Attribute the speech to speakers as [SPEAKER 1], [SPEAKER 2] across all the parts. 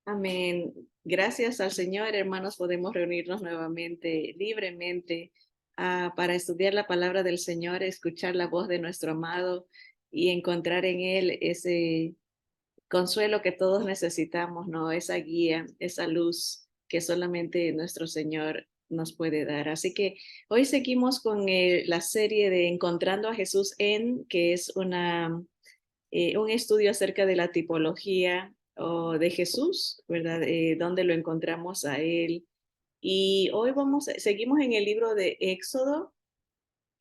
[SPEAKER 1] Amén. Gracias al Señor, hermanos, podemos reunirnos nuevamente libremente para estudiar la palabra del Señor, escuchar la voz de nuestro amado y encontrar en Él ese consuelo que todos necesitamos, ¿no? Esa guía, esa luz que solamente nuestro Señor nos puede dar. Así que hoy seguimos con la serie de Encontrando a Jesús que es un estudio acerca de la tipología o de Jesús, ¿verdad? Donde lo encontramos a Él. Y hoy seguimos en el libro de Éxodo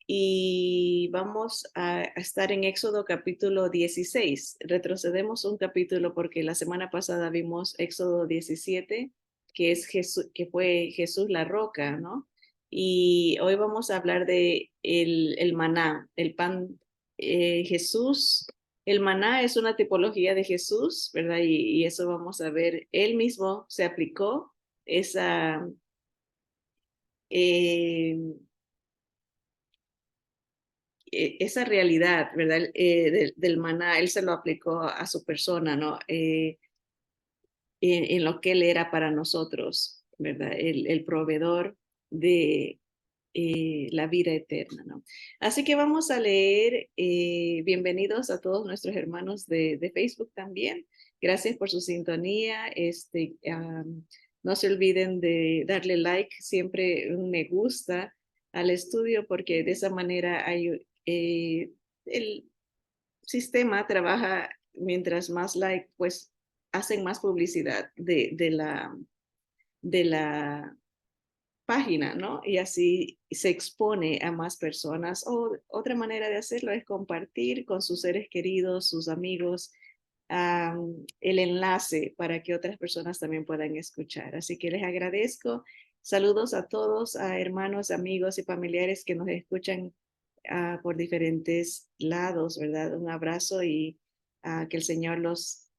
[SPEAKER 1] y vamos a estar en Éxodo capítulo 16. Retrocedemos un capítulo porque la semana pasada vimos Éxodo 17, que es Jesús, que fue Jesús la roca, ¿no? Y hoy vamos a hablar de el maná, el pan. Jesús, el maná es una tipología de Jesús, ¿verdad? Y eso vamos a ver. Él mismo se aplicó esa, eh, esa realidad, ¿verdad? Del maná, él se lo aplicó a su persona, ¿no? En lo que él era para nosotros, ¿verdad? El proveedor de la vida eterna, ¿no? Así que vamos a leer, bienvenidos a todos nuestros hermanos de Facebook también. Gracias por su sintonía. No se olviden de darle like, siempre un me gusta al estudio, porque de esa manera el sistema trabaja mientras más like, pues hacen más publicidad de la página, ¿no? Y así se expone a más personas. O otra manera de hacerlo es compartir con sus seres queridos, sus amigos, el enlace para que otras personas también puedan escuchar. Así que les agradezco. Saludos a todos, a hermanos, amigos y familiares que nos escuchan por diferentes lados, ¿verdad? Un abrazo y que el Señor los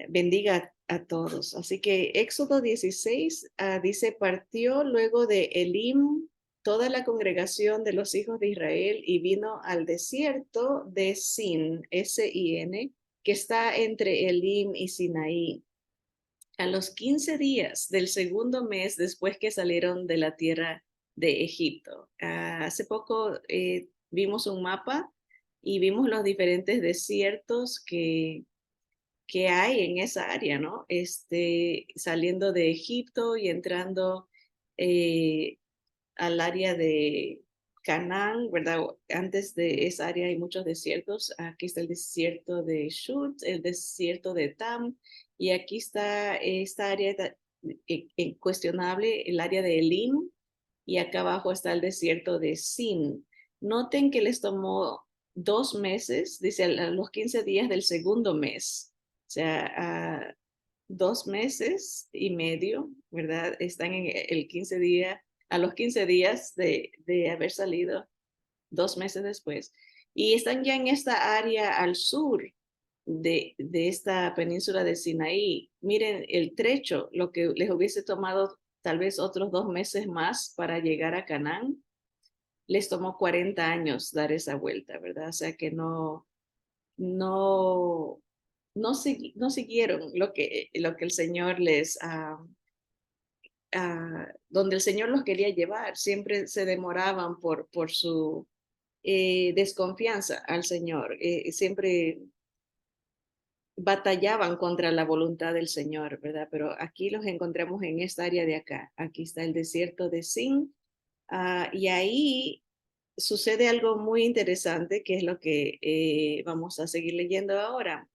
[SPEAKER 1] bendiga a todos. Así que Éxodo 16 dice, partió luego de Elim toda la congregación de los hijos de Israel y vino al desierto de Sin, S-I-N, que está entre Elim y Sinaí. A los 15 días del segundo mes después que salieron de la tierra de Egipto. Hace poco vimos un mapa y vimos los diferentes desiertos que hay en esa área, ¿no? Saliendo de Egipto y entrando eh, al área de Canaán, ¿verdad? Antes de esa área hay muchos desiertos. Aquí está el desierto de Shut, el desierto de Tam, y aquí está esta área incuestionable, el área de Elim, y acá abajo está el desierto de Sin. Noten que les tomó 2 meses, dice a los 15 días del segundo mes, o sea, 2 meses y medio, ¿verdad? Están en el 15 día, a los 15 días de haber salido, 2 meses después, y están ya en esta área al sur de esta península de Sinaí. Miren el trecho, lo que les hubiese tomado tal vez otros 2 meses más para llegar a Canaán, les tomó 40 años dar esa vuelta, ¿verdad? O sea que no, no siguieron lo que el Señor donde el Señor los quería llevar. Siempre se demoraban por su desconfianza al Señor. Siempre batallaban contra la voluntad del Señor, ¿verdad? Pero aquí los encontramos en esta área de acá. Aquí está el desierto de Sin, y ahí sucede algo muy interesante, que es lo que vamos a seguir leyendo ahora.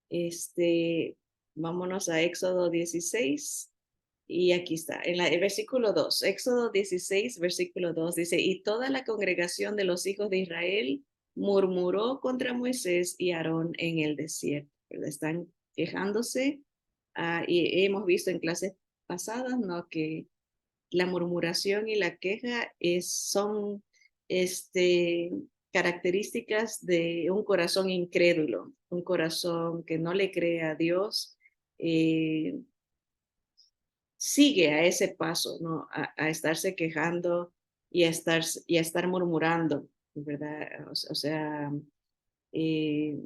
[SPEAKER 1] Este, Vámonos a Éxodo 16 y aquí está, en el versículo 2, Éxodo 16, versículo 2 dice, y toda la congregación de los hijos de Israel murmuró contra Moisés y Aarón en el desierto, ¿verdad? Están quejándose, y hemos visto en clases pasadas, ¿no? Que la murmuración y la queja son este, características de un corazón incrédulo, un corazón que no le cree a Dios. eh, Sigue a ese paso, ¿no? A estarse quejando y a estar murmurando, ¿verdad? O sea, eh,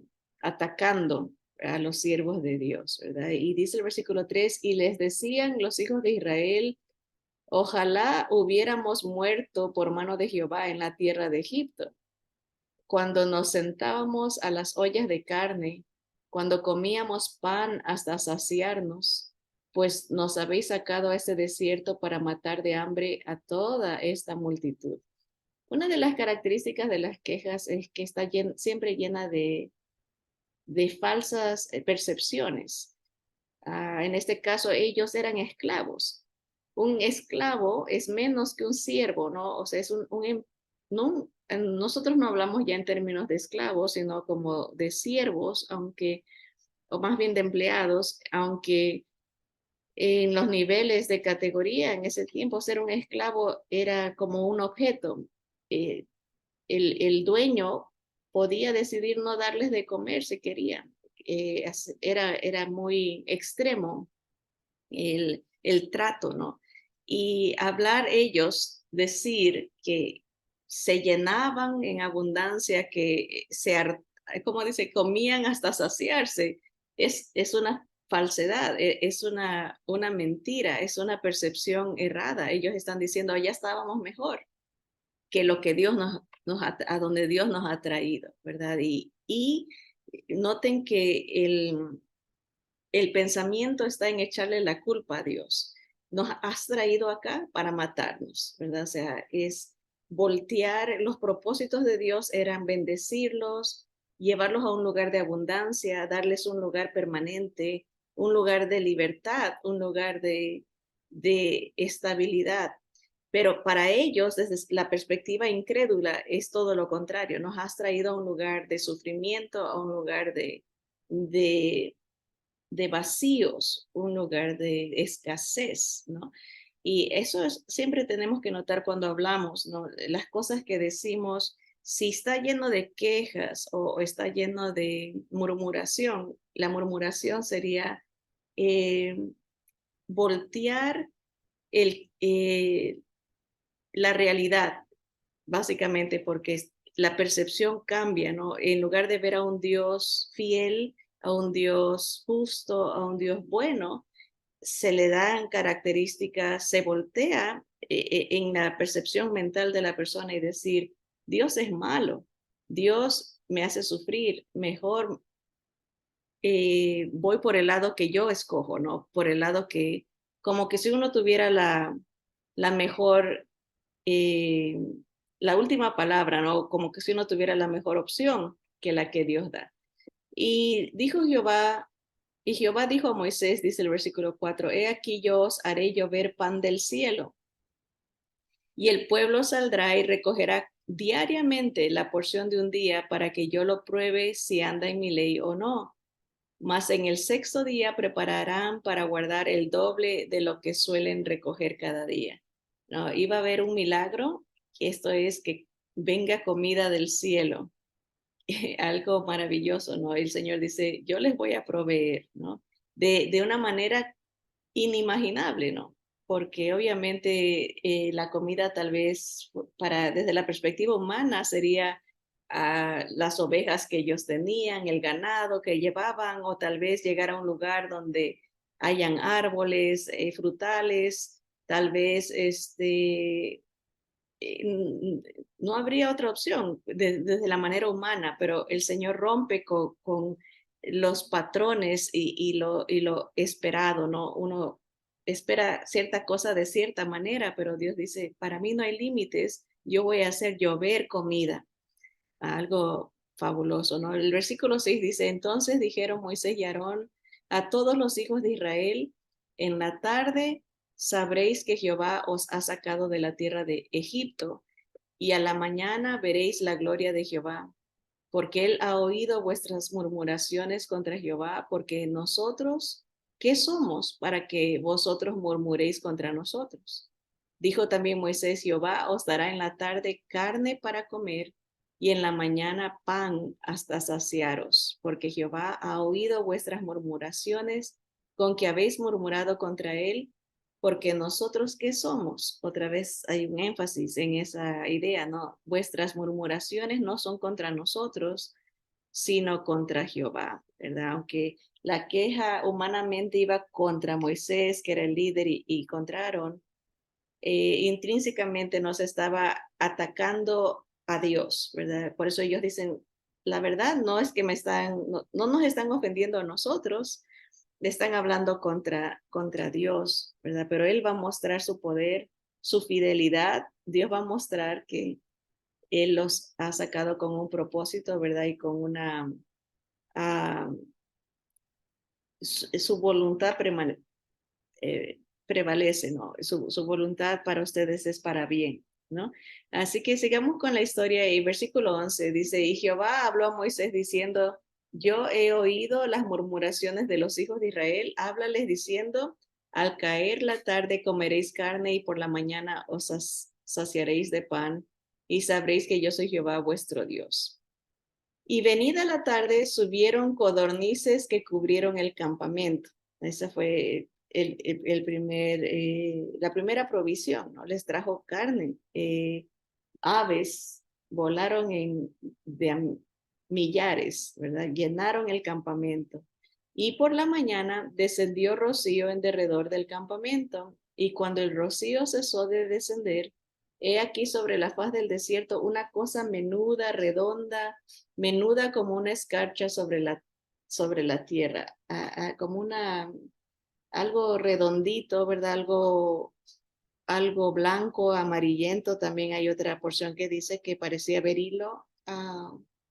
[SPEAKER 1] atacando. a los siervos de Dios, ¿verdad? Y dice el versículo 3, y les decían los hijos de Israel, ojalá hubiéramos muerto por mano de Jehová en la tierra de Egipto, cuando nos sentábamos a las ollas de carne, cuando comíamos pan hasta saciarnos, pues nos habéis sacado a este desierto para matar de hambre a toda esta multitud. Una de las características de las quejas es que está siempre llena de falsas percepciones. En este caso, ellos eran esclavos. Un esclavo es menos que un siervo, ¿no? O sea, es no, nosotros no hablamos ya en términos de esclavos, sino como de siervos, aunque, o más bien de empleados, aunque en los niveles de categoría en ese tiempo ser un esclavo era como un objeto. Eh, el dueño podía decidir no darles de comer si querían. Era muy extremo el trato, ¿no? Y hablar ellos, decir que se llenaban en abundancia, que como dice, comían hasta saciarse, es una falsedad, es una mentira, es una percepción errada. Ellos están diciendo, ya estábamos mejor que lo que Dios a donde Dios nos ha traído, ¿verdad? Y noten que el pensamiento está en echarle la culpa a Dios. Nos has traído acá para matarnos, ¿verdad? O sea, es voltear, los propósitos de Dios eran bendecirlos, llevarlos a un lugar de abundancia, darles un lugar permanente, un lugar de libertad, un lugar de estabilidad. Pero para ellos, desde la perspectiva incrédula, es todo lo contrario. Nos has traído a un lugar de sufrimiento, a un lugar de de vacíos, un lugar de escasez, ¿no? Y eso siempre tenemos que notar cuando hablamos, ¿no? Las cosas que decimos, si está lleno de quejas o está lleno de murmuración, la murmuración sería eh, voltear el, la realidad, básicamente porque la percepción cambia, ¿no? En lugar de ver a un Dios fiel, a un Dios justo, a un Dios bueno, se le dan características, se voltea en la percepción mental de la persona y decir, Dios es malo, Dios me hace sufrir, mejor voy por el lado que yo escojo, ¿no? Por el lado que, como que si uno tuviera la mejor eh, la última palabra, ¿no? Como que si uno tuviera la mejor opción que la que Dios da. Y dijo Jehová, y Jehová dijo a Moisés, dice el versículo 4, he aquí yo os haré llover pan del cielo, y el pueblo saldrá y recogerá diariamente la porción de un día para que yo lo pruebe si anda en mi ley o no. Mas en el sexto día prepararán para guardar el doble de lo que suelen recoger cada día. No, iba a haber un milagro, esto es que venga comida del cielo, algo maravilloso, ¿no? El Señor dice, yo les voy a proveer, ¿no? De una manera inimaginable, ¿no? Porque obviamente la comida tal vez desde la perspectiva humana sería las ovejas que ellos tenían, el ganado que llevaban, o tal vez llegar a un lugar donde hayan árboles, frutales, tal vez no habría otra opción desde la manera humana, pero el Señor rompe con los patrones y lo esperado, ¿no? Uno espera cierta cosa de cierta manera, pero Dios dice, para mí no hay límites, yo voy a hacer llover comida, algo fabuloso, ¿no? El versículo 6 dice, entonces dijeron Moisés y Aarón a todos los hijos de Israel, en la tarde sabréis que Jehová os ha sacado de la tierra de Egipto, y a la mañana veréis la gloria de Jehová, porque él ha oído vuestras murmuraciones contra Jehová, porque nosotros, ¿qué somos para que vosotros murmuréis contra nosotros? Dijo también Moisés, Jehová os dará en la tarde carne para comer y en la mañana pan hasta saciaros, porque Jehová ha oído vuestras murmuraciones con que habéis murmurado contra él, porque nosotros qué somos. Otra vez hay un énfasis en esa idea, ¿no? Vuestras murmuraciones no son contra nosotros, sino contra Jehová, ¿verdad? Aunque la queja humanamente iba contra Moisés, que era el líder, y contra Aarón, intrínsecamente nos estaba atacando a Dios, ¿verdad? Por eso ellos dicen, la verdad no es que no nos están ofendiendo a nosotros, le están hablando contra Dios, ¿verdad? Pero Él va a mostrar su poder, su fidelidad. Dios va a mostrar que Él los ha sacado con un propósito, ¿verdad? Y con uh, su voluntad prevalece, ¿no? Su voluntad para ustedes es para bien, ¿no? Así que sigamos con la historia y versículo 11 dice, y Jehová habló a Moisés diciendo, yo he oído las murmuraciones de los hijos de Israel, háblales diciendo, al caer la tarde comeréis carne y por la mañana os saciaréis de pan y sabréis que yo soy Jehová vuestro Dios. Y venida la tarde subieron codornices que cubrieron el campamento. Esa fue la primera provisión, ¿no? Les trajo carne. Aves volaron de millares, ¿verdad? Llenaron el campamento. Y por la mañana descendió rocío en derredor del campamento. Y cuando el rocío cesó de descender, he aquí sobre la faz del desierto una cosa menuda, redonda, menuda como una escarcha sobre la tierra, como algo redondito, ¿verdad? Algo blanco, amarillento. También hay otra porción que dice que parecía berilo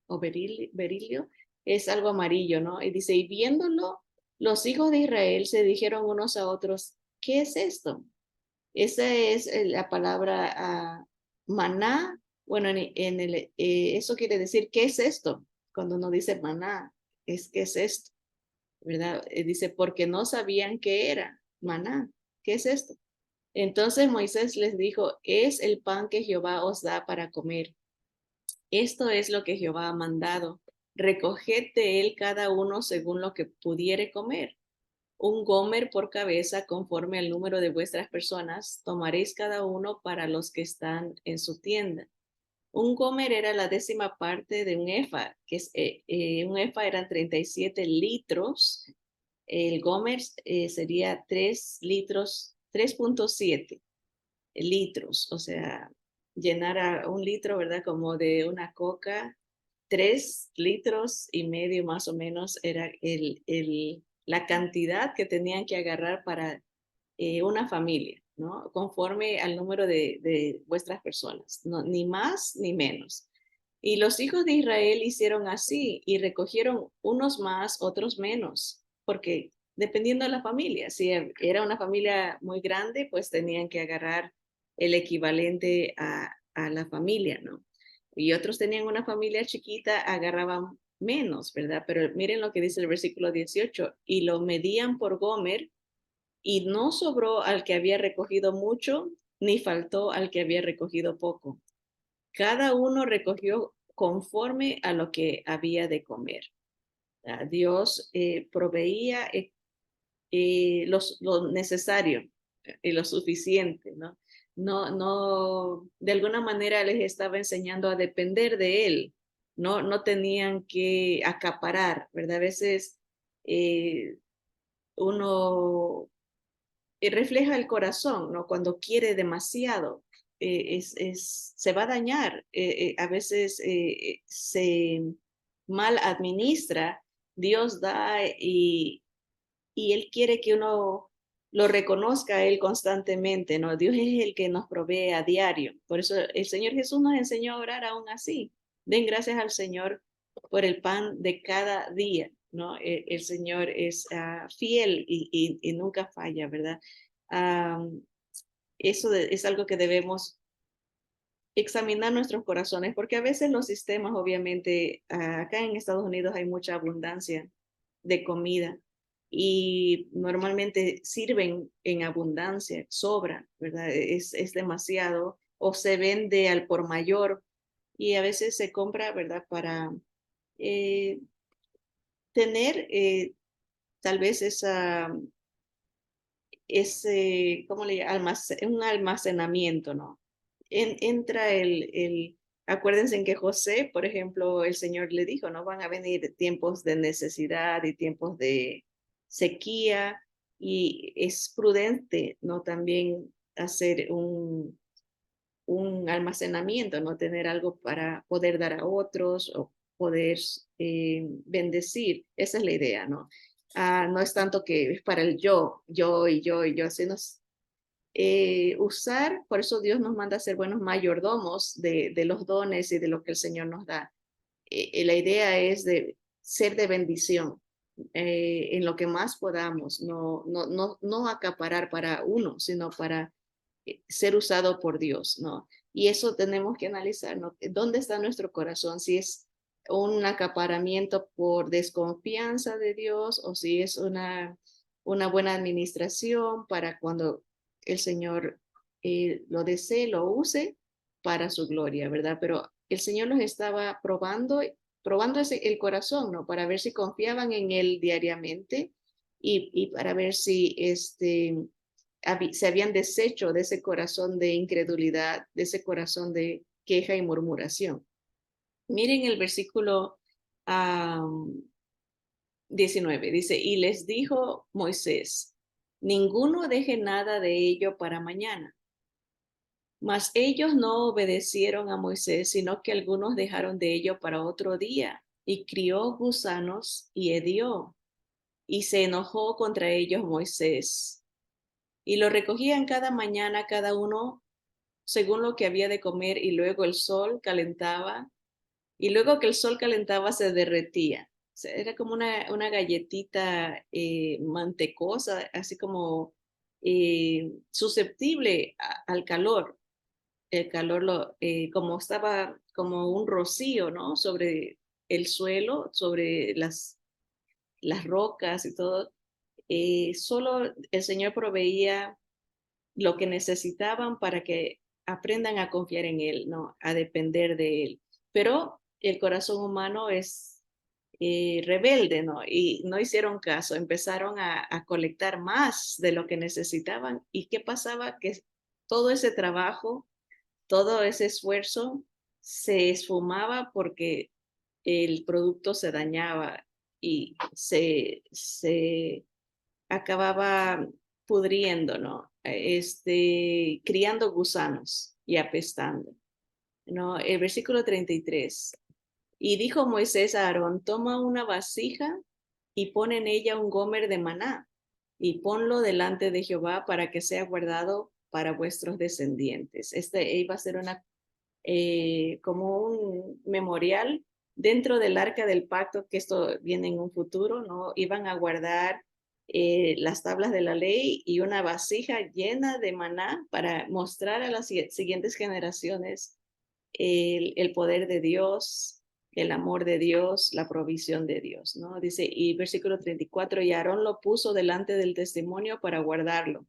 [SPEAKER 1] o berilio, es algo amarillo, ¿no? Y dice, y viéndolo, los hijos de Israel se dijeron unos a otros, ¿qué es esto? Esa es la palabra maná. Bueno, eso quiere decir, ¿qué es esto? Cuando uno dice maná, ¿qué es esto? ¿Verdad? Dice, porque no sabían qué era maná. ¿Qué es esto? Entonces Moisés les dijo, es el pan que Jehová os da para comer. Esto es lo que Jehová ha mandado. Recoged de él cada uno según lo que pudiere comer. Un gomer por cabeza conforme al número de vuestras personas, tomaréis cada uno para los que están en su tienda. Un gomer era la 10ª parte de un efa, un efa eran 37 litros. El gomer sería 3 litros, 3.7 litros, o sea, llenar a 1 litro, ¿verdad? Como de una coca, 3,5 litros más o menos era la cantidad que tenían que agarrar para una familia, ¿no? Conforme al número de vuestras personas, no, ni más ni menos. Y los hijos de Israel hicieron así y recogieron unos más, otros menos, porque dependiendo de la familia, si era una familia muy grande, pues tenían que agarrar el equivalente a la familia, ¿no? Y otros tenían una familia chiquita, agarraban menos, ¿verdad? Pero miren lo que dice el versículo 18, y lo medían por gomer, y no sobró al que había recogido mucho, ni faltó al que había recogido poco. Cada uno recogió conforme a lo que había de comer. Dios proveía lo necesario y lo suficiente, ¿no? No, de alguna manera les estaba enseñando a depender de Él. No tenían que acaparar, ¿verdad? A veces uno refleja el corazón, ¿no? Cuando quiere demasiado, se va a dañar. A veces se mal administra, Dios da y Él quiere que uno lo reconozca a Él constantemente, ¿no? Dios es el que nos provee a diario. Por eso el Señor Jesús nos enseñó a orar aún así. Den gracias al Señor por el pan de cada día, ¿no? El Señor es fiel y nunca falla, ¿verdad? Eso es algo que debemos examinar nuestros corazones, porque a veces los sistemas, obviamente, acá en Estados Unidos hay mucha abundancia de comida y normalmente sirven en abundancia, sobra, ¿verdad? Es demasiado o se vende al por mayor y a veces se compra, ¿verdad? Para eh, tener tal vez ¿cómo le llamo? Un almacenamiento, ¿no? Entra Acuérdense en que José, por ejemplo, el Señor le dijo, no van a venir tiempos de necesidad y tiempos de sequía, y es prudente no también hacer un almacenamiento, no tener algo para poder dar a otros o poder bendecir. Esa es la idea, ¿no? No es tanto que es para el yo y yo y yo, sino usar, por eso Dios nos manda a ser buenos mayordomos de los dones y de lo que el Señor nos da. La idea es de ser de bendición en lo que más podamos, no acaparar para uno, sino para ser usado por Dios, ¿no? Y eso tenemos que analizar, ¿no? ¿Dónde está nuestro corazón? Si es un acaparamiento por desconfianza de Dios o si es una buena administración para cuando el Señor lo desee, lo use para su gloria, ¿verdad? Pero el Señor los estaba probando el corazón, ¿no? Para ver si confiaban en Él diariamente y para ver si se habían deshecho de ese corazón de incredulidad, de ese corazón de queja y murmuración. Miren el versículo 19, dice, y les dijo Moisés, ninguno deje nada de ello para mañana. Mas ellos no obedecieron a Moisés, sino que algunos dejaron de ello para otro día, y crió gusanos y hedió, y se enojó contra ellos Moisés. Y lo recogían cada mañana cada uno según lo que había de comer, y luego el sol calentaba, y luego que el sol calentaba se derretía. O sea, era como una galletita mantecosa, así como susceptible al calor. El calor, como estaba como un rocío, ¿no? Sobre el suelo, sobre las rocas y todo. Solo el Señor proveía lo que necesitaban para que aprendan a confiar en Él, ¿no? A depender de Él. Pero el corazón humano es rebelde, ¿no? Y no hicieron caso, empezaron a colectar más de lo que necesitaban. ¿Y qué pasaba? Que todo ese trabajo, todo ese esfuerzo se esfumaba porque el producto se dañaba y se acababa pudriendo, ¿no? Criando gusanos y apestando, ¿no? El versículo 33. Y dijo Moisés a Aarón, toma una vasija y pon en ella un gomer de maná y ponlo delante de Jehová para que sea guardado para vuestros descendientes. Este iba a ser como un memorial dentro del arca del pacto, que esto viene en un futuro, ¿no? Iban a guardar las tablas de la ley y una vasija llena de maná para mostrar a las siguientes generaciones el poder de Dios, el amor de Dios, la provisión de Dios, ¿no? Dice, y versículo 34, y Aarón lo puso delante del testimonio para guardarlo,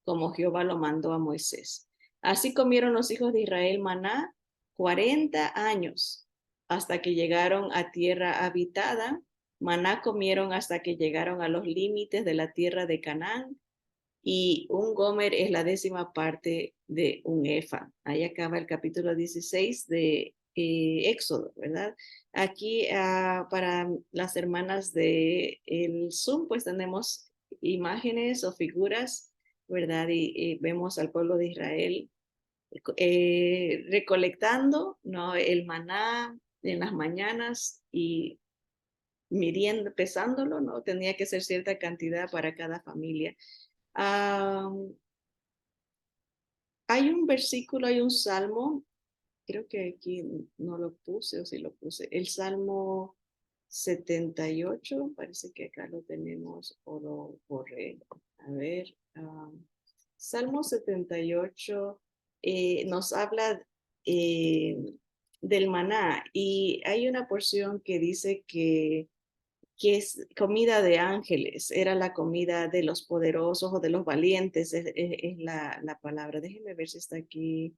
[SPEAKER 1] como Jehová lo mandó a Moisés. Así comieron los hijos de Israel maná 40 años hasta que llegaron a tierra habitada. Maná comieron hasta que llegaron a los límites de la tierra de Canaán, y un gomer es la 10ª parte de un efa. Ahí acaba el capítulo 16 de Éxodo, ¿verdad? Aquí para las hermanas de el Zoom, pues tenemos imágenes o figuras, ¿verdad? Y vemos al pueblo de Israel recolectando, ¿no? El maná en las mañanas y midiendo, pesándolo, ¿no? Tenía que ser cierta cantidad para cada familia. Um, Hay un versículo, hay un salmo, creo que aquí no lo puse o sí lo puse, el Salmo 78, parece que acá lo tenemos o lo borré. A ver, Salmo 78 nos habla eh, del maná, y hay una porción que dice que es comida de ángeles, era la comida de los poderosos o de los valientes, es la palabra. Déjenme ver si está aquí.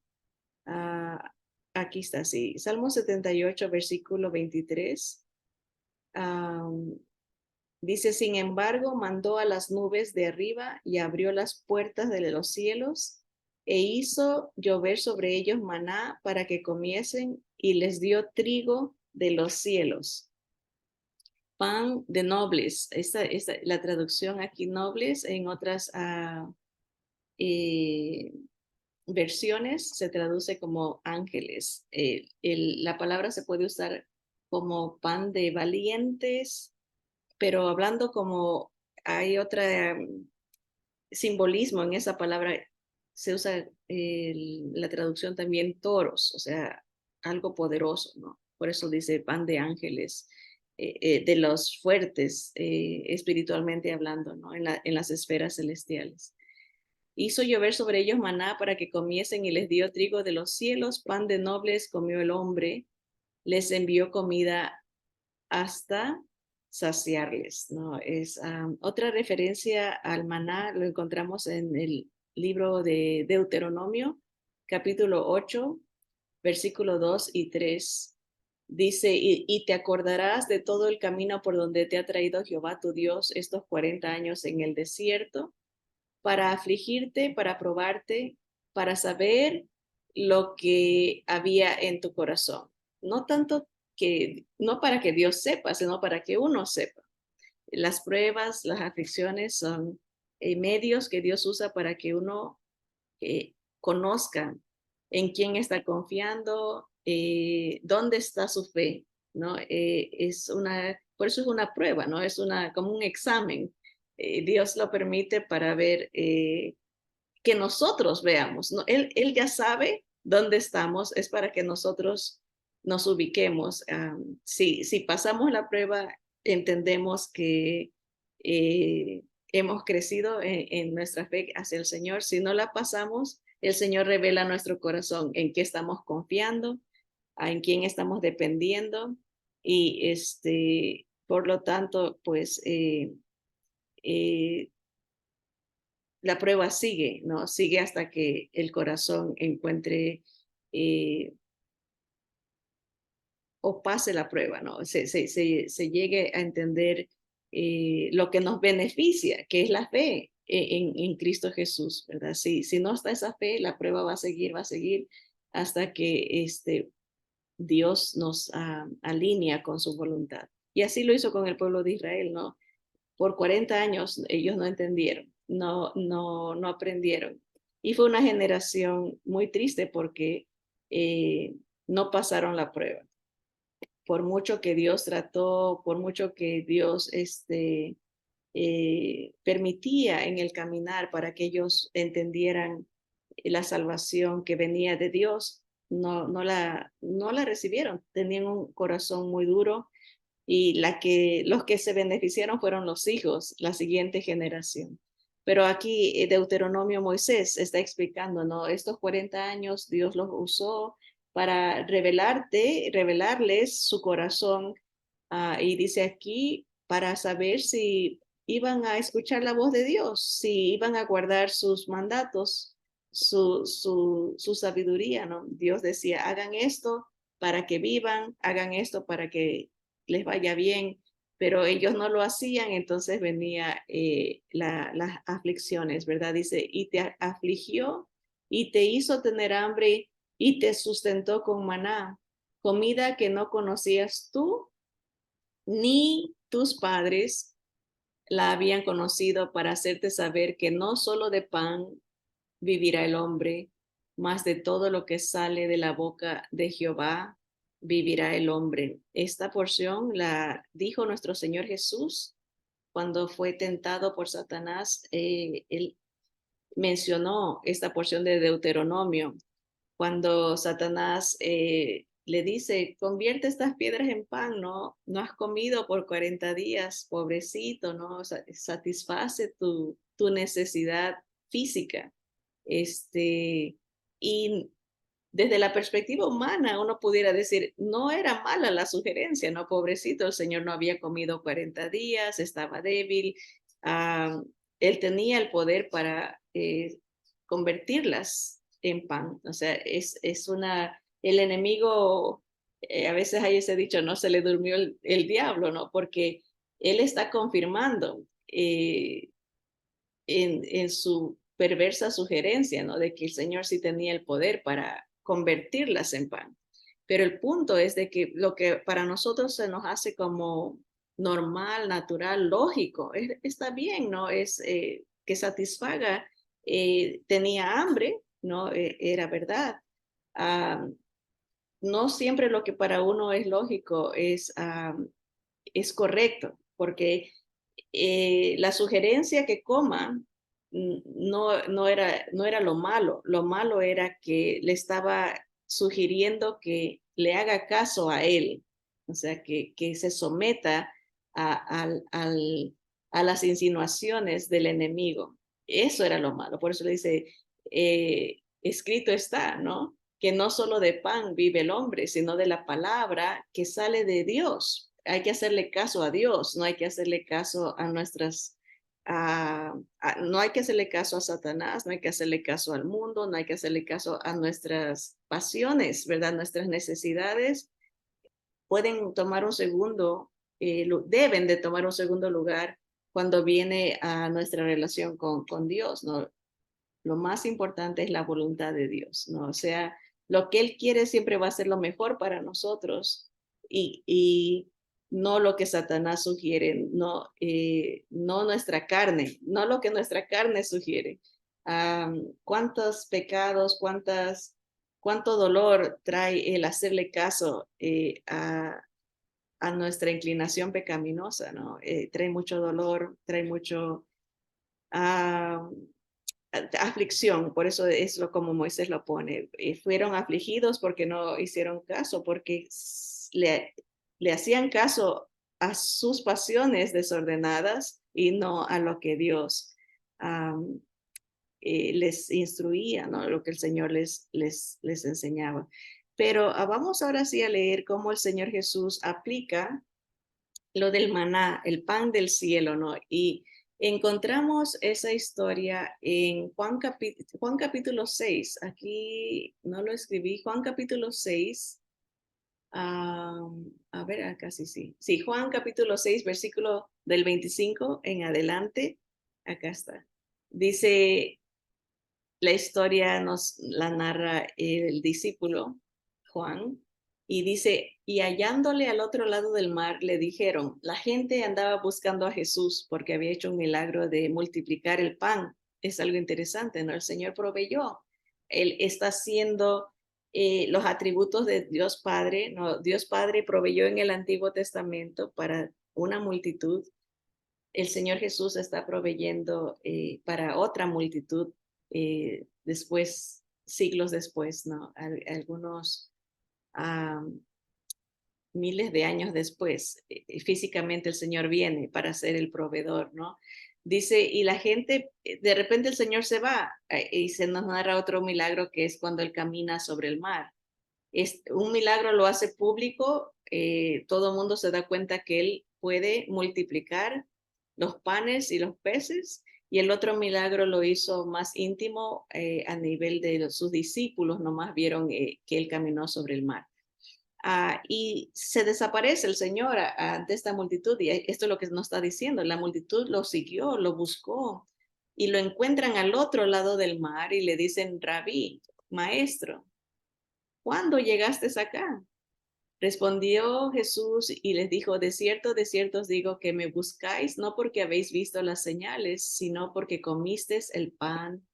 [SPEAKER 1] Ah, aquí está, sí. Salmo 78, versículo 23. Dice, sin embargo, mandó a las nubes de arriba y abrió las puertas de los cielos e hizo llover sobre ellos maná para que comiesen, y les dio trigo de los cielos, pan de nobles. La traducción aquí nobles, en otras eh, versiones se traduce como ángeles. La palabra se puede usar como pan de valientes, pero hablando como hay otra simbolismo en esa palabra, se usa la traducción también toros, o sea, algo poderoso, ¿no? Por eso dice pan de ángeles, de los fuertes, espiritualmente hablando, ¿no? En las esferas celestiales. Hizo llover sobre ellos maná para que comiesen, y les dio trigo de los cielos, pan de nobles comió el hombre, les envió comida hasta saciarles, ¿no? Es otra referencia al maná, lo encontramos en el libro de Deuteronomio, capítulo 8, versículo 2 y 3. Dice, y te acordarás de todo el camino por donde te ha traído Jehová tu Dios estos 40 años en el desierto, para afligirte, para probarte, para saber lo que había en tu corazón. No tanto que, no para que Dios sepa, sino para que uno sepa. Las pruebas, las aflicciones son medios que Dios usa para que uno conozca en quién está confiando, dónde está su fe, ¿no? Por eso es una prueba, ¿no? Es como un examen. Dios lo permite para ver que nosotros veamos, ¿no? Él ya sabe dónde estamos, es para que nosotros nos ubiquemos. Si pasamos la prueba, entendemos que hemos crecido en nuestra fe hacia el Señor. Si no la pasamos, el Señor revela nuestro corazón en qué estamos confiando, en quién estamos dependiendo, y por lo tanto, pues eh, la prueba sigue, ¿no? Sigue hasta que el corazón encuentre eh, o pase la prueba, ¿no? Se llegue a entender lo que nos beneficia, que es la fe en Cristo Jesús, ¿verdad? Si no está esa fe, la prueba va a seguir hasta que Dios nos alinea con su voluntad. Y así lo hizo con el pueblo de Israel, ¿no? Por 40 años ellos no entendieron, no aprendieron. Y fue una generación muy triste porque no pasaron la prueba. Por mucho que Dios trató, por mucho que Dios permitía en el caminar para que ellos entendieran la salvación que venía de Dios, no la recibieron. Tenían un corazón muy duro, y los que se beneficiaron fueron los hijos, la siguiente generación. Pero aquí Deuteronomio, Moisés está explicando, ¿no? Estos 40 años Dios los usó para revelarles su corazón, y dice aquí, para saber si iban a escuchar la voz de Dios, si iban a guardar sus mandatos, su sabiduría, ¿no? Dios decía, hagan esto para que vivan, hagan esto para que les vaya bien, pero ellos no lo hacían, entonces venía las aflicciones, ¿verdad? Dice, y te afligió y te hizo tener hambre y te sustentó con maná, comida que no conocías tú ni tus padres la habían conocido, para hacerte saber que no solo de pan vivirá el hombre, mas de todo lo que sale de la boca de Jehová vivirá el hombre. Esta porción la dijo nuestro Señor Jesús cuando fue tentado por Satanás. Él mencionó esta porción de Deuteronomio cuando Satanás le dice, convierte estas piedras en pan, ¿no? No has comido por 40 días, pobrecito, ¿no? Satisface tu necesidad física. Y desde la perspectiva humana, uno pudiera decir, no era mala la sugerencia, ¿no? Pobrecito, el Señor no había comido 40 días, estaba débil, él tenía el poder para convertirlas en pan. O sea, el enemigo, a veces hay ese dicho, no se le durmió el diablo, ¿no? Porque él está confirmando en su perversa sugerencia, ¿no? De que el Señor sí tenía el poder para convertirlas en pan. Pero el punto es de que lo que para nosotros se nos hace como normal, natural, lógico, está bien, ¿no? Es que satisfaga, tenía hambre, ¿no? Era verdad. Ah, no siempre lo que para uno es lógico es correcto, porque la sugerencia que coma no era lo malo era que le estaba sugiriendo que le haga caso a él, o sea, que se someta a, a las insinuaciones del enemigo. Eso era lo malo, por eso le dice, escrito está, ¿no? Que no solo de pan vive el hombre, sino de la palabra que sale de Dios. Hay que hacerle caso a Dios, no hay que hacerle caso a no hay que hacerle caso a Satanás, no hay que hacerle caso al mundo, no hay que hacerle caso a nuestras pasiones, ¿verdad? Nuestras necesidades pueden tomar un segundo, deben de tomar un segundo lugar cuando viene a nuestra relación con Dios, ¿no? Lo más importante es la voluntad de Dios, ¿no? O sea, lo que Él quiere siempre va a ser lo mejor para nosotros y no lo que Satanás sugiere, no nuestra carne, no lo que nuestra carne sugiere. ¿Cuántos pecados, cuánto dolor trae el hacerle caso a nuestra inclinación pecaminosa, ¿no? Trae mucho dolor, trae mucho... Uh, aflicción, por eso es lo como Moisés lo pone. Fueron afligidos porque no hicieron caso, porque le hacían caso a sus pasiones desordenadas y no a lo que Dios um, les instruía, ¿no? Lo que el Señor les enseñaba. Pero vamos ahora sí a leer cómo el Señor Jesús aplica lo del maná, el pan del cielo, ¿no? Y encontramos esa historia en Juan capítulo 6. Aquí no lo escribí, Juan capítulo 6. A ver, acá sí, sí. Sí, Juan capítulo 6, versículo del 25 en adelante. Acá está. Dice, la historia nos la narra el discípulo Juan y dice, y hallándole al otro lado del mar, le dijeron, la gente andaba buscando a Jesús porque había hecho un milagro de multiplicar el pan. Es algo interesante, ¿no? El Señor proveyó. Él está haciendo los atributos de Dios Padre, ¿no? Dios Padre proveyó en el Antiguo Testamento para una multitud. El Señor Jesús está proveyendo para otra multitud después, siglos después, ¿no? Algunos miles de años después, físicamente el Señor viene para ser el proveedor, ¿no? Dice, y la gente, de repente el Señor se va y se nos narra otro milagro que es cuando Él camina sobre el mar. Un milagro lo hace público, todo el mundo se da cuenta que Él puede multiplicar los panes y los peces, y el otro milagro lo hizo más íntimo a nivel de sus discípulos, nomás vieron que Él caminó sobre el mar. Y se desaparece el Señor ante esta multitud, y esto es lo que nos está diciendo, la multitud lo siguió, lo buscó, y lo encuentran al otro lado del mar y le dicen, Rabí, maestro, ¿cuándo llegaste acá? Respondió Jesús y les dijo, de cierto os digo que me buscáis no porque habéis visto las señales, sino porque comisteis el pan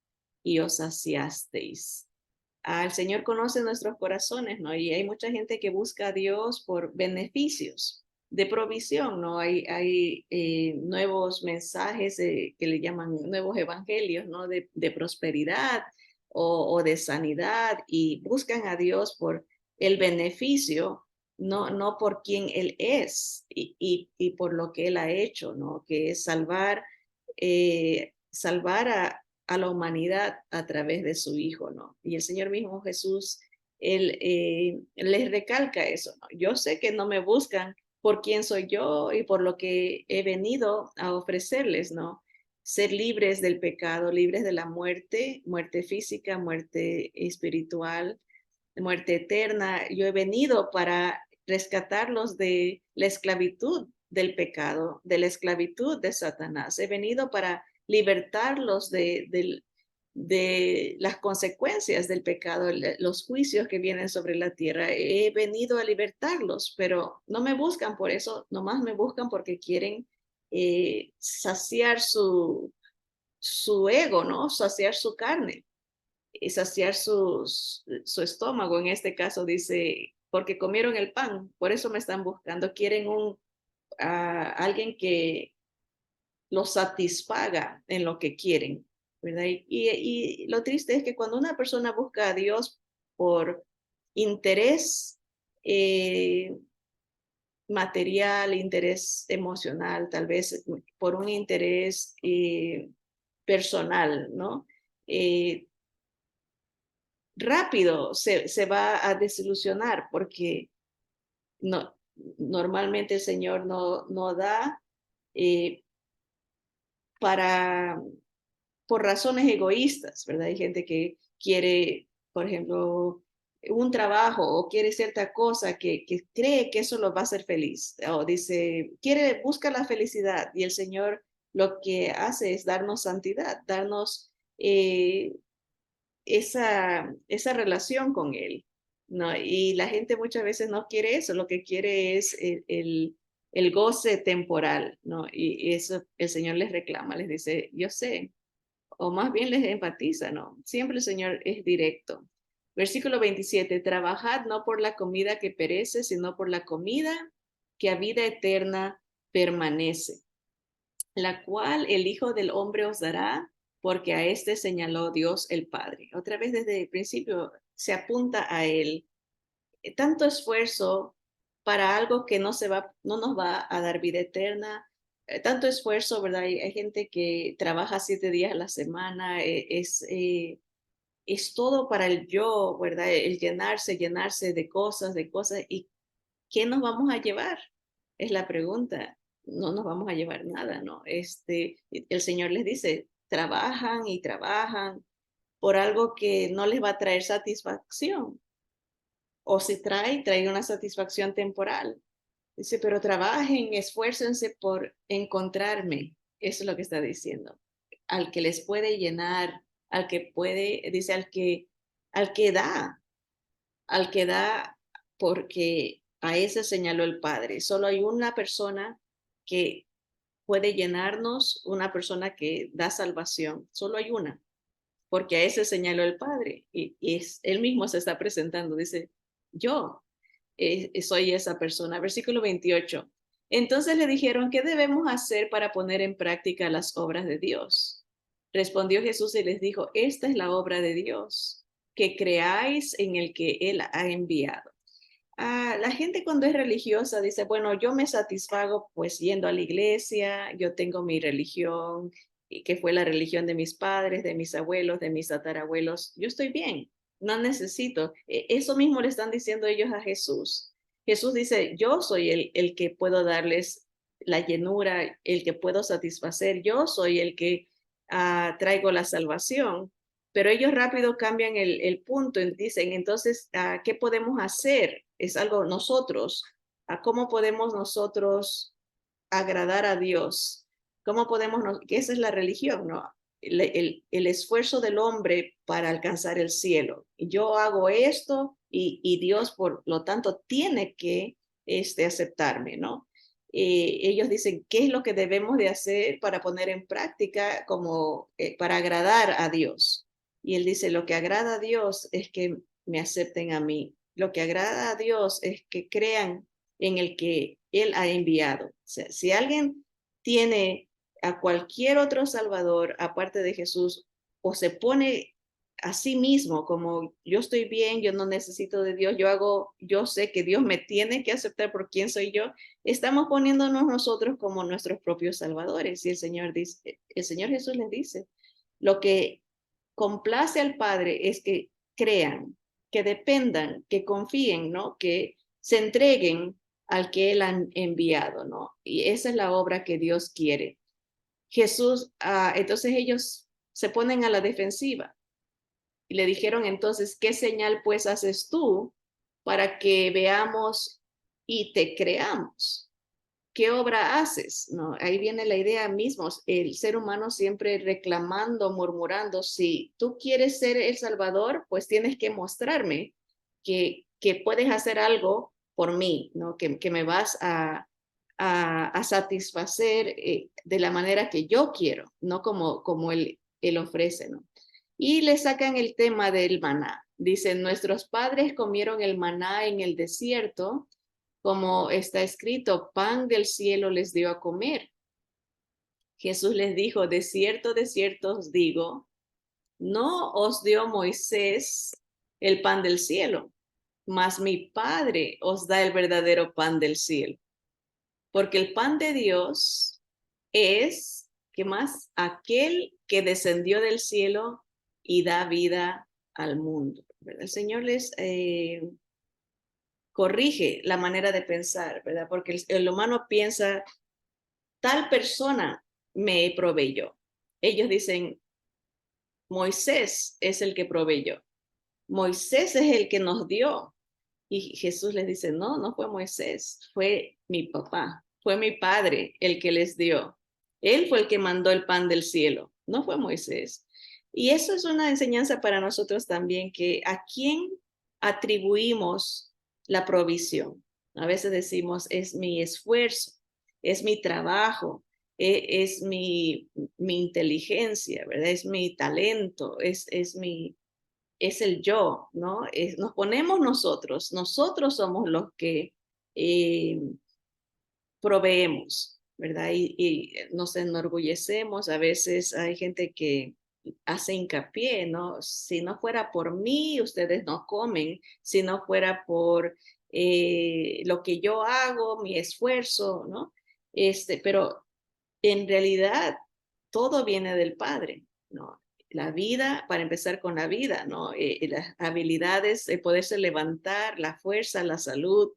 [SPEAKER 1] y os saciasteis. El Señor conoce nuestros corazones, ¿no? Y hay mucha gente que busca a Dios por beneficios de provisión, ¿no? Hay nuevos mensajes que le llaman nuevos evangelios, ¿no? De prosperidad o de sanidad y buscan a Dios por el beneficio, no por quién Él es y por lo que Él ha hecho, ¿no? Que es salvar a la humanidad a través de su Hijo, ¿no? Y el Señor mismo Jesús, Él les recalca eso, ¿no? Yo sé que no me buscan por quién soy yo y por lo que he venido a ofrecerles, ¿no? Ser libres del pecado, libres de la muerte, muerte física, muerte espiritual, muerte eterna. Yo he venido para rescatarlos de la esclavitud del pecado, de la esclavitud de Satanás. He venido para libertarlos de las consecuencias del pecado, los juicios que vienen sobre la tierra. He venido a libertarlos, pero no me buscan por eso, nomás me buscan porque quieren saciar su ego, ¿no? Saciar su carne y saciar su estómago. En este caso dice, porque comieron el pan, por eso me están buscando. Quieren alguien que los satisfaga en lo que quieren, ¿verdad? Y lo triste es que cuando una persona busca a Dios por interés material, interés emocional, tal vez por un interés personal, ¿no? Eh, rápido se va a desilusionar porque no, normalmente el Señor no da eh, para por razones egoístas, ¿verdad? Hay gente que quiere, por ejemplo, un trabajo o quiere cierta cosa que cree que eso lo va a hacer feliz. O dice, busca la felicidad y el Señor lo que hace es darnos santidad, darnos esa relación con Él, ¿no? Y la gente muchas veces no quiere eso, lo que quiere es el goce temporal, ¿no? Y eso el Señor les reclama, les dice, yo sé, o más bien les empatiza, ¿no? Siempre el Señor es directo. Versículo 27, trabajad no por la comida que perece, sino por la comida que a vida eterna permanece, la cual el Hijo del Hombre os dará, porque a este señaló Dios el Padre. Otra vez desde el principio se apunta a Él. Tanto esfuerzo para algo que no nos va a dar vida eterna, tanto esfuerzo, ¿verdad? Hay gente que trabaja 7 días a la semana, es todo para el yo, ¿verdad? El llenarse de cosas, ¿y qué nos vamos a llevar? Es la pregunta. No nos vamos a llevar nada, ¿no? El Señor les dice, trabajan y trabajan por algo que no les va a traer satisfacción, o si trae una satisfacción temporal. Dice, pero trabajen, esfuércense por encontrarme. Eso es lo que está diciendo. Al que les puede llenar, al que puede, dice, al que da, al que da, porque a ese señaló el Padre. Solo hay una persona que puede llenarnos, una persona que da salvación. Solo hay una, porque a ese señaló el Padre. Y él mismo se está presentando. Dice, yo soy esa persona. Versículo 28. Entonces le dijeron, ¿qué debemos hacer para poner en práctica las obras de Dios? Respondió Jesús y les dijo, esta es la obra de Dios, que creáis en el que Él ha enviado. La gente cuando es religiosa dice, bueno, yo me satisfago pues yendo a la iglesia, yo tengo mi religión, y que fue la religión de mis padres, de mis abuelos, de mis tatarabuelos, yo estoy bien, no necesito. Eso mismo le están diciendo ellos a Jesús. Jesús dice, yo soy el que puedo darles la llenura, el que puedo satisfacer, yo soy el que traigo la salvación. Pero ellos rápido cambian el punto y dicen, entonces, ¿qué podemos hacer? Es algo nosotros. ¿Cómo podemos nosotros agradar a Dios? ¿Cómo podemos, que esa es la religión, ¿no? El esfuerzo del hombre para alcanzar el cielo. Yo hago esto y Dios, por lo tanto, tiene que aceptarme, ¿no? Ellos dicen, ¿qué es lo que debemos de hacer para poner en práctica como para agradar a Dios? Y él dice, lo que agrada a Dios es que me acepten a mí. Lo que agrada a Dios es que crean en el que Él ha enviado. O sea, si alguien tiene a cualquier otro Salvador aparte de Jesús o se pone a sí mismo como yo estoy bien, yo no necesito de Dios, yo sé que Dios me tiene que aceptar por quién soy yo, estamos poniéndonos nosotros como nuestros propios salvadores. Y el Señor Jesús les dice, lo que complace al Padre es que crean, que dependan, que confíen, ¿no? Que se entreguen al que Él ha enviado, ¿no? Y esa es la obra que Dios quiere. Jesús, entonces ellos se ponen a la defensiva y le dijeron entonces, ¿qué señal pues haces tú para que veamos y te creamos? ¿qué obra haces? ¿No? Ahí viene la idea misma, el ser humano siempre reclamando, murmurando, si tú quieres ser el Salvador, pues tienes que mostrarme que puedes hacer algo por mí, ¿no? Que me vas a satisfacer de la manera que yo quiero, no como él ofrece, ¿no? Y le sacan el tema del maná. Dicen, nuestros padres comieron el maná en el desierto, como está escrito, pan del cielo les dio a comer. Jesús les dijo, de cierto os digo, no os dio Moisés el pan del cielo, mas mi Padre os da el verdadero pan del cielo. Porque el pan de Dios es, ¿qué más? Aquel que descendió del cielo y da vida al mundo. ¿Verdad? El Señor les corrige la manera de pensar, ¿verdad? Porque el humano piensa, tal persona me proveyó. Ellos dicen, Moisés es el que proveyó. Moisés es el que nos dio. Y Jesús les dice, no, no fue Moisés, fue mi papá, fue mi padre el que les dio. Él fue el que mandó el pan del cielo, no fue Moisés. Y eso es una enseñanza para nosotros también, que a quién atribuimos la provisión. A veces decimos, es mi esfuerzo, es mi trabajo, es mi inteligencia, ¿verdad? Es mi talento, es el yo, ¿no? Nos ponemos nosotros somos los que eh, proveemos, ¿verdad? Y nos enorgullecemos, a veces hay gente que hace hincapié, ¿no? Si no fuera por mí, ustedes no comen, si no fuera por lo que yo hago, mi esfuerzo, ¿no? Pero en realidad todo viene del Padre, ¿no? La vida, para empezar con la vida, ¿no? Las habilidades, el poderse levantar, la fuerza, la salud,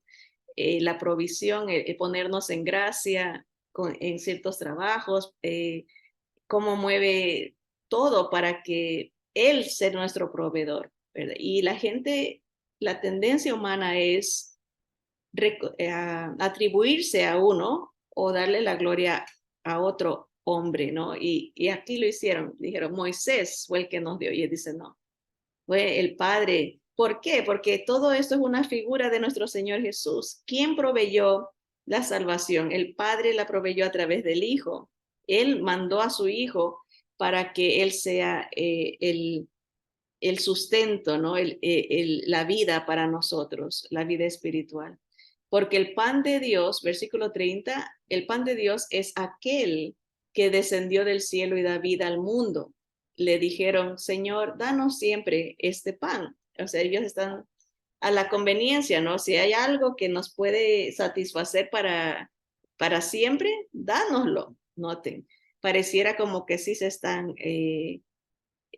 [SPEAKER 1] la provisión, ponernos en gracia en ciertos trabajos, cómo mueve todo para que Él sea nuestro proveedor, ¿verdad? Y la gente, la tendencia humana es atribuirse a uno o darle la gloria a otro hombre, ¿no? Y aquí lo hicieron, dijeron, Moisés fue el que nos dio, y él dice, no, fue el Padre. ¿Por qué? Porque todo esto es una figura de nuestro Señor Jesús. ¿Quién proveyó la salvación? El Padre la proveyó a través del Hijo. Él mandó a su Hijo para que Él sea el sustento, ¿no? La vida para nosotros, la vida espiritual. Porque el pan de Dios, versículo 30, el pan de Dios es aquel que descendió del cielo y da vida al mundo. Le dijeron, Señor, danos siempre este pan. O sea, ellos están a la conveniencia, ¿no? Si hay algo que nos puede satisfacer para siempre, dánoslo. Noten, pareciera como que sí se están sí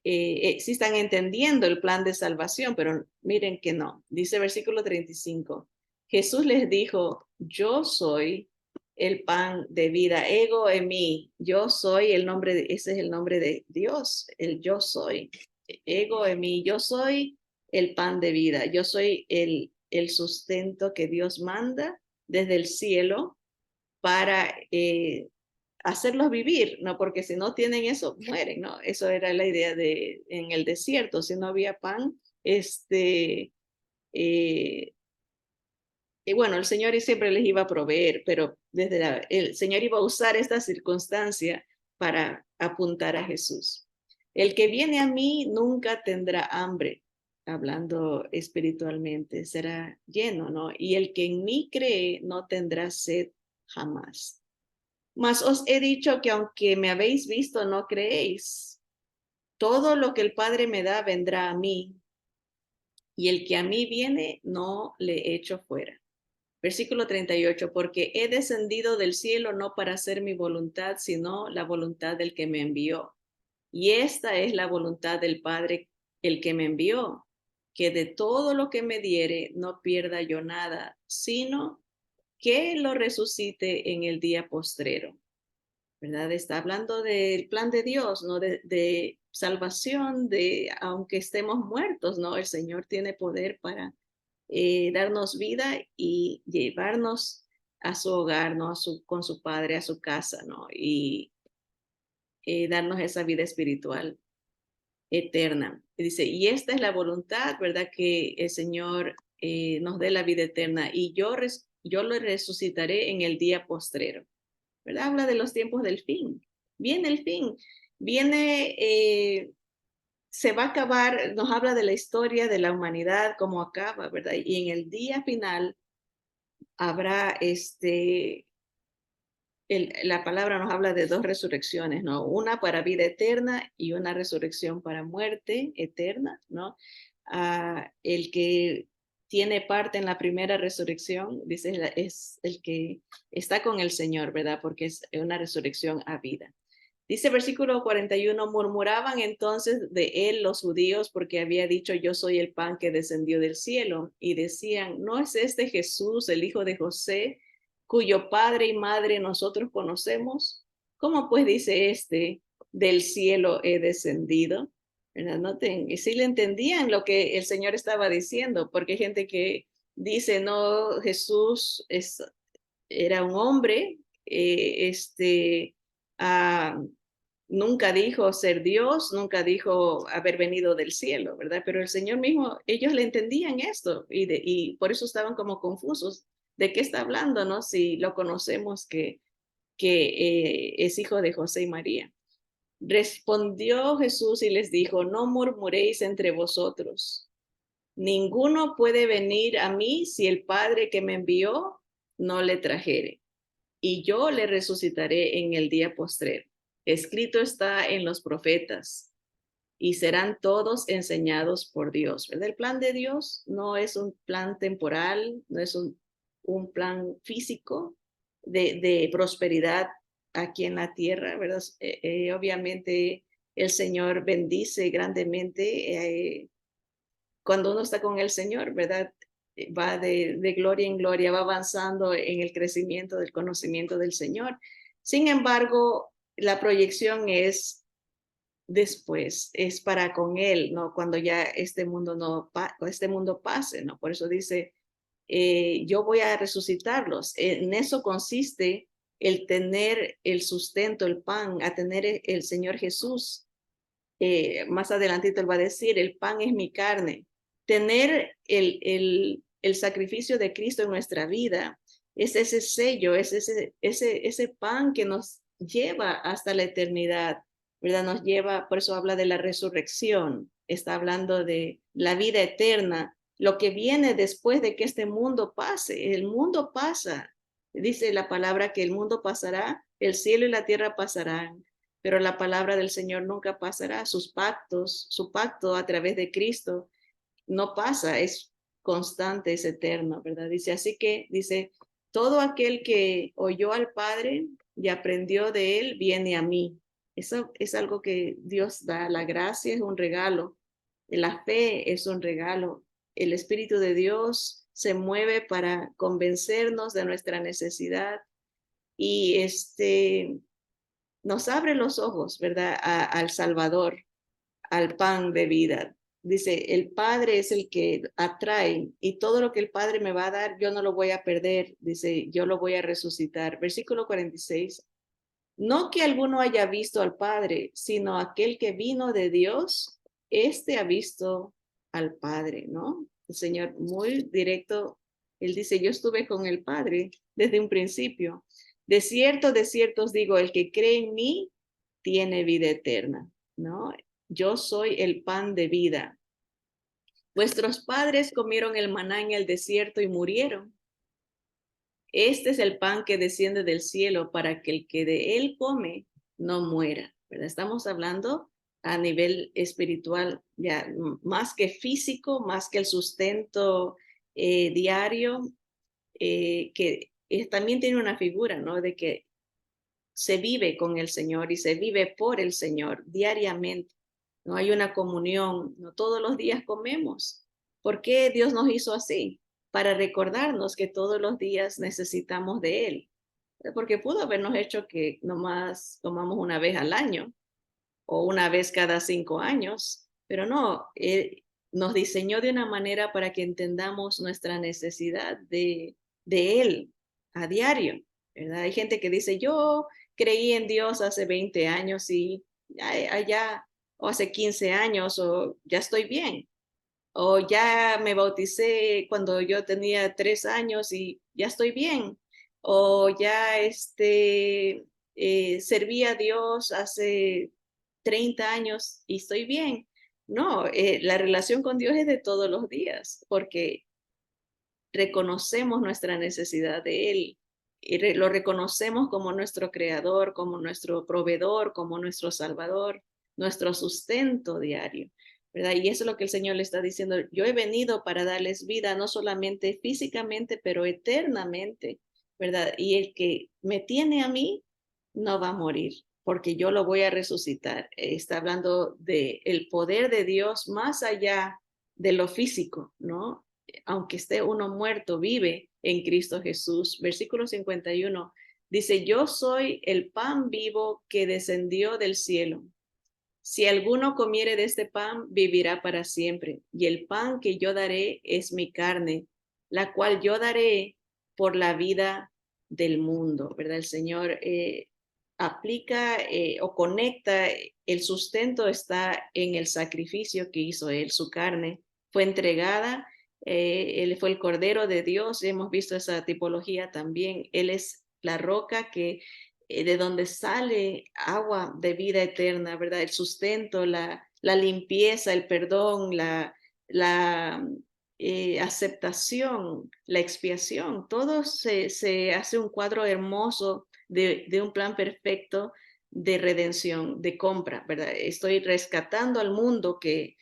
[SPEAKER 1] están entendiendo el plan de salvación, pero miren que no. Dice versículo 35, Jesús les dijo, yo soy el pan de vida, ego en mí, yo soy el nombre, ese es el nombre de Dios, el yo soy, ego en mí, yo soy el pan de vida, yo soy el sustento que Dios manda desde el cielo para hacerlos vivir, ¿no? Porque si no tienen eso, mueren, ¿no? Eso era la idea en el desierto, si no había pan, eh, y bueno, el Señor siempre les iba a proveer, pero el Señor iba a usar esta circunstancia para apuntar a Jesús. El que viene a mí nunca tendrá hambre, hablando espiritualmente, será lleno, ¿no? Y el que en mí cree no tendrá sed jamás. Mas os he dicho que aunque me habéis visto, no creéis. Todo lo que el Padre me da vendrá a mí, y el que a mí viene no le echo fuera. Versículo 38, porque he descendido del cielo no para hacer mi voluntad, sino la voluntad del que me envió. Y esta es la voluntad del Padre, el que me envió, que de todo lo que me diere no pierda yo nada, sino que lo resucite en el día postrero. ¿Verdad? Está hablando del plan de Dios, ¿no? De salvación, de aunque estemos muertos, ¿no? El Señor tiene poder para darnos vida y llevarnos a su hogar, ¿no? Con su padre, a su casa, ¿no? Y darnos esa vida espiritual eterna. Y dice, y esta es la voluntad, ¿verdad? Que el Señor nos dé la vida eterna y yo lo resucitaré en el día postrero, ¿verdad? Habla de los tiempos del fin. Viene el fin, viene, se va a acabar, nos habla de la historia de la humanidad, cómo acaba, ¿verdad? Y en el día final habrá la palabra nos habla de dos resurrecciones, ¿no? Una para vida eterna y una resurrección para muerte eterna, ¿no? El que tiene parte en la primera resurrección, dice, es el que está con el Señor, ¿verdad? Porque es una resurrección a vida. Dice versículo 41, murmuraban entonces de él los judíos porque había dicho, yo soy el pan que descendió del cielo. Y decían, ¿no es este Jesús, el hijo de José, cuyo padre y madre nosotros conocemos? ¿Cómo pues dice este, del cielo he descendido? ¿Verdad? Noten, y sí le entendían lo que el Señor estaba diciendo, porque hay gente que dice, no, Jesús era un hombre, uh, nunca dijo ser Dios, nunca dijo haber venido del cielo, ¿verdad? Pero el Señor mismo, ellos le entendían esto y por eso estaban como confusos. ¿De qué está hablando, no? Si lo conocemos que es hijo de José y María. Respondió Jesús y les dijo, no murmuréis entre vosotros. Ninguno puede venir a mí si el Padre que me envió no le trajere y yo le resucitaré en el día postrero. Escrito está en los profetas y serán todos enseñados por Dios. ¿Verdad? El plan de Dios no es un plan temporal, no es un plan físico de prosperidad aquí en la tierra, ¿verdad? Obviamente el Señor bendice grandemente cuando uno está con el Señor, ¿verdad? Va de gloria en gloria, va avanzando en el crecimiento del conocimiento del Señor. Sin embargo, la proyección es después, es para con Él, ¿no? Cuando ya este mundo, este mundo pase, ¿no? Por eso dice, yo voy a resucitarlos. En eso consiste el tener el sustento, el pan, a tener el Señor Jesús. Más adelantito él va a decir, el pan es mi carne. Tener el sacrificio de Cristo en nuestra vida es ese sello, es ese pan que nos lleva hasta la eternidad, ¿verdad? Nos lleva, por eso habla de la resurrección, está hablando de la vida eterna, lo que viene después de que este mundo pase. El mundo pasa, dice la palabra que el mundo pasará, el cielo y la tierra pasarán, pero la palabra del Señor nunca pasará. Sus pactos, su pacto a través de Cristo no pasa, es constante, es eterno, ¿verdad? Dice, así que dice, todo aquel que oyó al Padre y aprendió de él, viene a mí. Eso es algo que Dios da. La gracia es un regalo. La fe es un regalo. El Espíritu de Dios se mueve para convencernos de nuestra necesidad y nos abre los ojos, ¿verdad? Al Salvador, al pan de vida. Dice, el Padre es el que atrae y todo lo que el Padre me va a dar, yo no lo voy a perder. Dice, yo lo voy a resucitar. Versículo 46. No que alguno haya visto al Padre, sino aquel que vino de Dios, este ha visto al Padre, ¿no? El Señor muy directo, él dice, yo estuve con el Padre desde un principio. De cierto os digo, el que cree en mí tiene vida eterna, ¿no? Yo soy el pan de vida. Vuestros padres comieron el maná en el desierto y murieron. Este es el pan que desciende del cielo para que el que de él come no muera, ¿verdad? Estamos hablando a nivel espiritual, ya más que físico, más que el sustento diario, que también tiene una figura, ¿no? De que se vive con el Señor y se vive por el Señor diariamente. No hay una comunión, no todos los días comemos. ¿Por qué Dios nos hizo así? Para recordarnos que todos los días necesitamos de Él. Porque pudo habernos hecho que nomás comamos una vez al año o una vez cada 5 años, pero no, Él nos diseñó de una manera para que entendamos nuestra necesidad de Él. a diario, ¿verdad? Hay gente que dice, yo creí en Dios hace 20 años y allá, o hace 15 años, o ya estoy bien, o ya me bauticé cuando yo tenía 3 años y ya estoy bien, o ya serví a Dios hace 30 años y estoy bien. No, la relación con Dios es de todos los días, porque reconocemos nuestra necesidad de Él y lo reconocemos como nuestro creador, como nuestro proveedor, como nuestro salvador, nuestro sustento diario, ¿verdad? Y eso es lo que el Señor le está diciendo. Yo he venido para darles vida, no solamente físicamente, pero eternamente, ¿verdad? Y el que me tiene a mí no va a morir, porque yo lo voy a resucitar. Está hablando de el poder de Dios más allá de lo físico, ¿no? Aunque esté uno muerto, vive en Cristo Jesús. Versículo 51 dice, yo soy el pan vivo que descendió del cielo. Si alguno comiere de este pan, vivirá para siempre. Y el pan que yo daré es mi carne, la cual yo daré por la vida del mundo, ¿verdad? El Señor aplica o conecta, el sustento está en el sacrificio que hizo Él, su carne fue entregada, Él fue el Cordero de Dios, hemos visto esa tipología también, Él es la roca que de donde sale agua de vida eterna, ¿verdad? El sustento, la limpieza, el perdón, la aceptación, la expiación, todo se hace un cuadro hermoso de un plan perfecto de redención, de compra, ¿verdad? Estoy rescatando al mundo que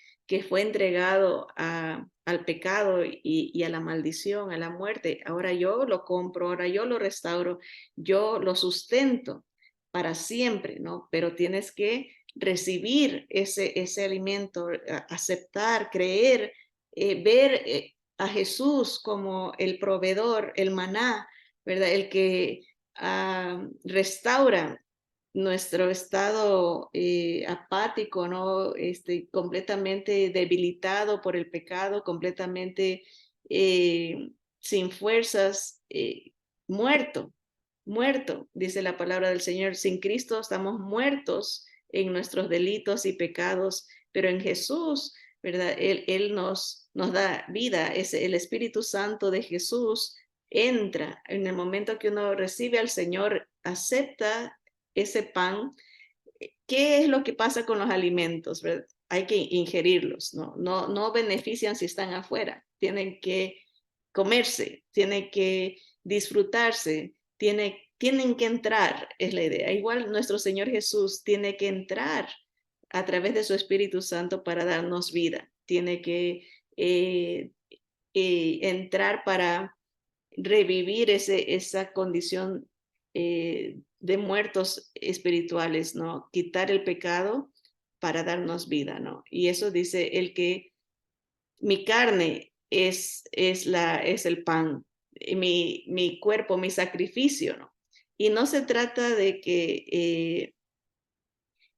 [SPEAKER 1] fue entregado al pecado y a la maldición, a la muerte. Ahora yo lo compro, ahora yo lo restauro, yo lo sustento para siempre, ¿no? Pero tienes que recibir ese alimento, aceptar, creer, ver a Jesús como el proveedor, el maná, ¿verdad? El que restaura nuestro estado apático, ¿no? Completamente debilitado por el pecado, completamente sin fuerzas, muerto, muerto, dice la palabra del Señor. Sin Cristo estamos muertos en nuestros delitos y pecados, pero en Jesús, ¿verdad? Él nos da vida, es el Espíritu Santo de Jesús entra en el momento que uno recibe al Señor, acepta ese pan. ¿Qué es lo que pasa con los alimentos? ¿Verdad? Hay que ingerirlos, ¿no? No benefician si están afuera, tienen que comerse, tienen que disfrutarse, tienen que entrar, es la idea. Igual nuestro Señor Jesús tiene que entrar a través de su Espíritu Santo para darnos vida, tiene que entrar para revivir esa condición de muertos espirituales, ¿no? Quitar el pecado para darnos vida, ¿no? Y eso dice el que mi carne es el pan, mi cuerpo, mi sacrificio, ¿no? Y no se trata de que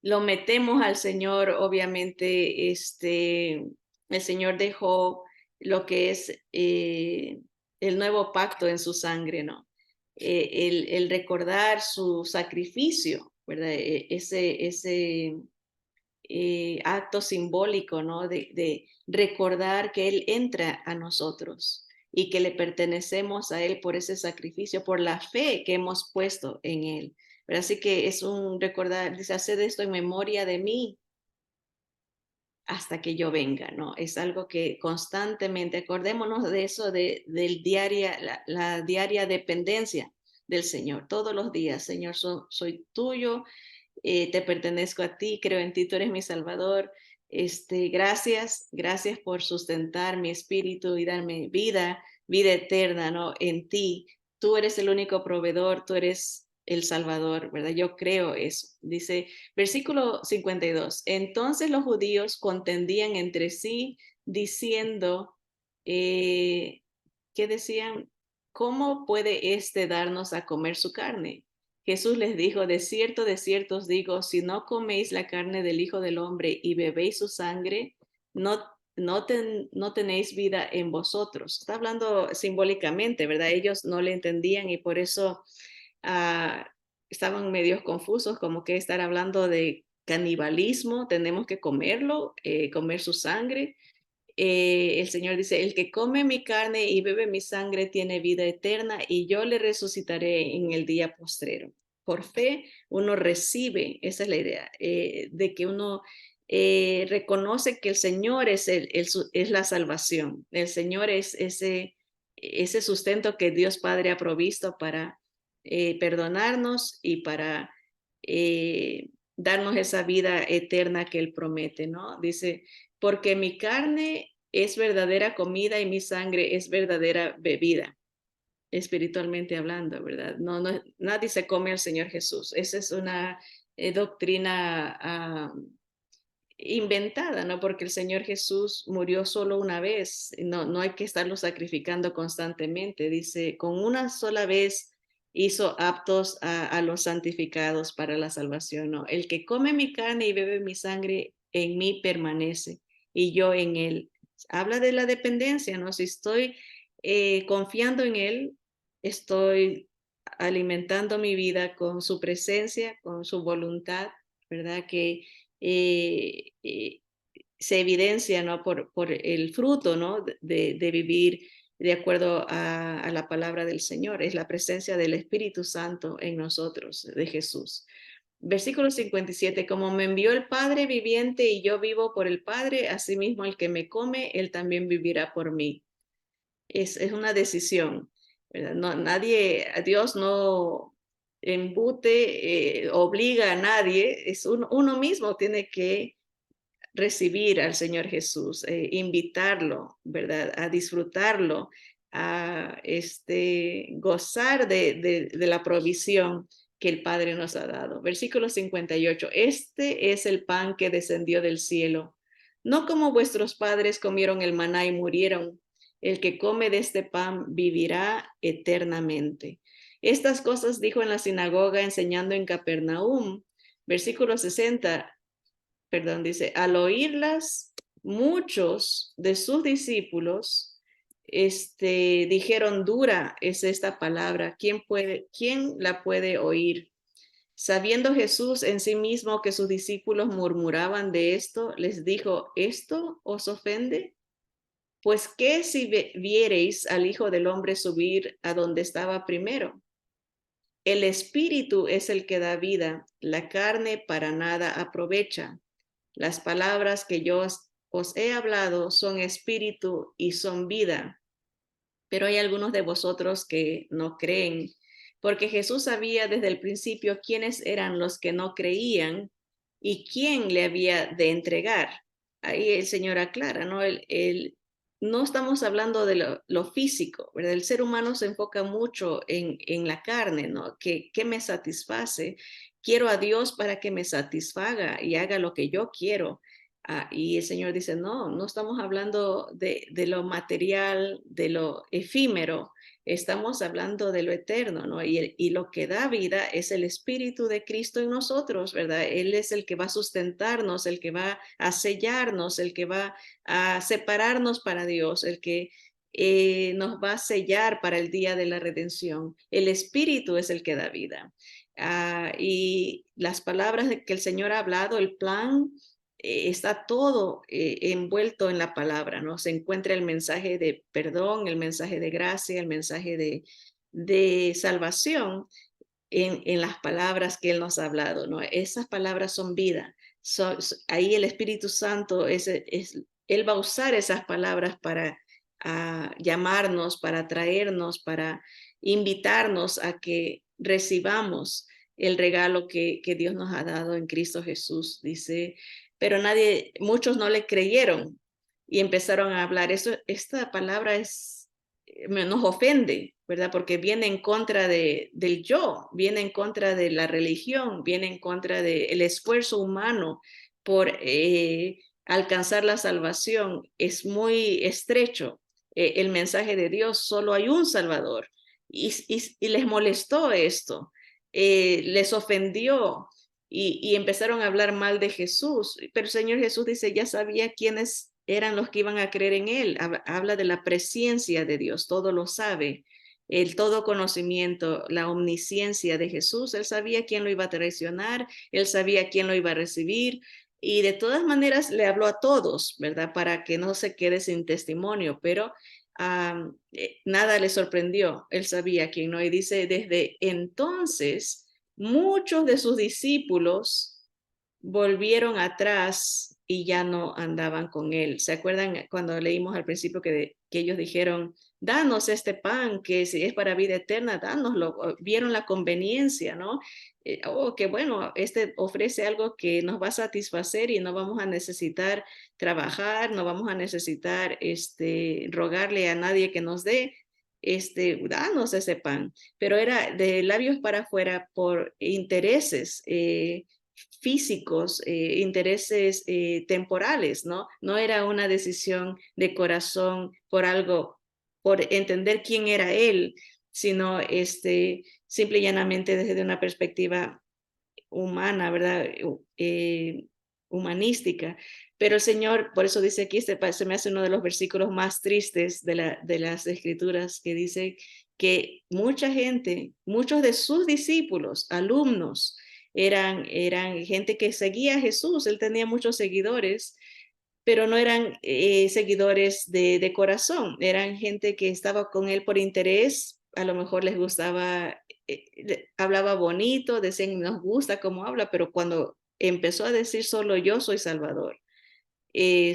[SPEAKER 1] lo metemos al Señor, obviamente, el Señor dejó lo que es el nuevo pacto en su sangre, ¿no? El recordar su sacrificio, ¿verdad? Ese acto simbólico, ¿no? De recordar que Él entra a nosotros y que le pertenecemos a Él por ese sacrificio, por la fe que hemos puesto en Él. Pero así que es un recordar, dice, haced esto en memoria de mí hasta que yo venga, ¿no? Es algo que constantemente, acordémonos de eso, la diaria dependencia del Señor, todos los días, Señor, soy tuyo, te pertenezco a ti, creo en ti, tú eres mi Salvador. Gracias por sustentar mi espíritu y darme vida eterna, ¿no? En ti. Tú eres el único proveedor, tú eres el Salvador, ¿verdad? Yo creo eso. Dice, versículo 52. Entonces los judíos contendían entre sí diciendo, ¿qué decían? ¿Cómo puede éste darnos a comer su carne? Jesús les dijo, de cierto os digo, si no coméis la carne del Hijo del Hombre y bebéis su sangre, no no tenéis vida en vosotros. Está hablando simbólicamente, ¿verdad? Ellos no le entendían y por eso estaban medios confusos, como que estar hablando de canibalismo, tenemos que comerlo, comer su sangre. El Señor dice, el que come mi carne y bebe mi sangre tiene vida eterna y yo le resucitaré en el día postrero. Por fe uno recibe, esa es la idea, de que uno reconoce que el Señor es la salvación, el Señor es ese sustento que Dios Padre ha provisto para perdonarnos y para darnos esa vida eterna que Él promete, ¿no? Dice, porque mi carne es verdadera comida y mi sangre es verdadera bebida, espiritualmente hablando, ¿verdad? Nadie se come al Señor Jesús. Esa es una doctrina inventada, ¿no? Porque el Señor Jesús murió solo una vez, no hay que estarlo sacrificando constantemente. Dice, con una sola vez hizo aptos a los santificados para la salvación, ¿no? El que come mi carne y bebe mi sangre en mí permanece y yo en él. Habla de la dependencia, ¿no? Si estoy confiando en él, estoy alimentando mi vida con su presencia, con su voluntad, ¿verdad? Que eh, eh, se evidencia, ¿no? por el fruto, ¿no? de vivir de acuerdo a la palabra del Señor. Es la presencia del Espíritu Santo en nosotros, de Jesús. Versículo 57, como me envió el Padre viviente y yo vivo por el Padre, asimismo el que me come, él también vivirá por mí. Es una decisión, ¿verdad? No, nadie, a Dios no embute, obliga a nadie, es uno mismo tiene que recibir al Señor Jesús, invitarlo, ¿verdad? A disfrutarlo, a gozar de la provisión que el Padre nos ha dado. Versículo 58, este es el pan que descendió del cielo, no como vuestros padres comieron el maná y murieron. El que come de este pan vivirá eternamente. Estas cosas dijo en la sinagoga enseñando en Capernaum. Versículo 60, perdón, dice, al oírlas, muchos de sus discípulos dijeron, dura es esta palabra, quién la puede oír? Sabiendo Jesús en sí mismo que sus discípulos murmuraban de esto, les dijo, ¿esto os ofende? Pues qué si viereis al Hijo del Hombre subir a donde estaba primero. El Espíritu es el que da vida, la carne para nada aprovecha. Las palabras que yo os he hablado son espíritu y son vida, pero hay algunos de vosotros que no creen, porque Jesús sabía desde el principio quiénes eran los que no creían y quién le había de entregar. Ahí el Señor aclara, ¿no? No estamos hablando de lo físico, ¿verdad? El ser humano se enfoca mucho en la carne, ¿no? ¿Qué me satisface? Quiero a Dios para que me satisfaga y haga lo que yo quiero. Y el Señor dice, no estamos hablando de lo material, de lo efímero, estamos hablando de lo eterno, ¿no? Y lo que da vida es el Espíritu de Cristo en nosotros, ¿verdad? Él es el que va a sustentarnos, el que va a sellarnos, el que va a separarnos para Dios, el que nos va a sellar para el día de la redención. El Espíritu es el que da vida. Y las palabras que el Señor ha hablado, el plan, está todo envuelto en la palabra, ¿no? Se encuentra el mensaje de perdón, el mensaje de gracia, el mensaje de salvación en las palabras que Él nos ha hablado, ¿no? Esas palabras son vida. Ahí el Espíritu Santo, Él va a usar esas palabras para llamarnos, para traernos, para invitarnos a que recibamos el regalo que Dios nos ha dado en Cristo Jesús. Dice, pero muchos no le creyeron y empezaron a hablar. Esta palabra nos ofende, ¿verdad? Porque viene en contra del yo, viene en contra de la religión, viene en contra del esfuerzo humano por alcanzar la salvación. Es muy estrecho el mensaje de Dios, solo hay un Salvador. Y les molestó esto, les ofendió y empezaron a hablar mal de Jesús. Pero el Señor Jesús dice, ya sabía quiénes eran los que iban a creer en él. Habla de la presencia de Dios, todo lo sabe, el todo conocimiento, la omnisciencia de Jesús. Él sabía quién lo iba a traicionar, él sabía quién lo iba a recibir, y de todas maneras le habló a todos, ¿verdad? Para que no se quede sin testimonio, pero nada le sorprendió, él sabía quién no, y dice, desde entonces muchos de sus discípulos volvieron atrás y ya no andaban con él. ¿Se acuerdan cuando leímos al principio que ellos dijeron, danos este pan, que si es para vida eterna, dánoslo? Vieron la conveniencia, ¿no? Oh, qué bueno, este ofrece algo que nos va a satisfacer y no vamos a necesitar trabajar, no vamos a necesitar rogarle a nadie que nos dé, danos ese pan. Pero era de labios para afuera por intereses físicos, intereses temporales, ¿no? No era una decisión de corazón por algo, por entender quién era él, sino simple y llanamente desde una perspectiva humana, ¿verdad? Humanística. Pero el Señor, por eso dice aquí, se me hace uno de los versículos más tristes de las Escrituras, que dice que mucha gente, muchos de sus discípulos, alumnos, eran gente que seguía a Jesús. Él tenía muchos seguidores, pero no eran seguidores de corazón, eran gente que estaba con él por interés, a lo mejor les gustaba, hablaba bonito, decían, nos gusta cómo habla, pero cuando empezó a decir solo yo soy Salvador,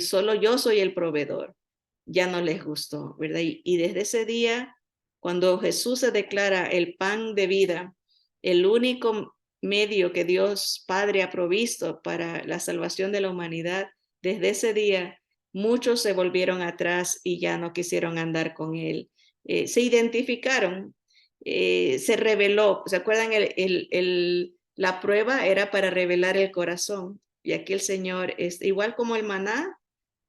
[SPEAKER 1] solo yo soy el proveedor, ya no les gustó, ¿verdad? Y desde ese día, cuando Jesús se declara el pan de vida, el único medio que Dios Padre ha provisto para la salvación de la humanidad, desde ese día muchos se volvieron atrás y ya no quisieron andar con él. Se identificaron, se reveló. ¿Se acuerdan? La prueba era para revelar el corazón. Y aquí el Señor, igual como el maná,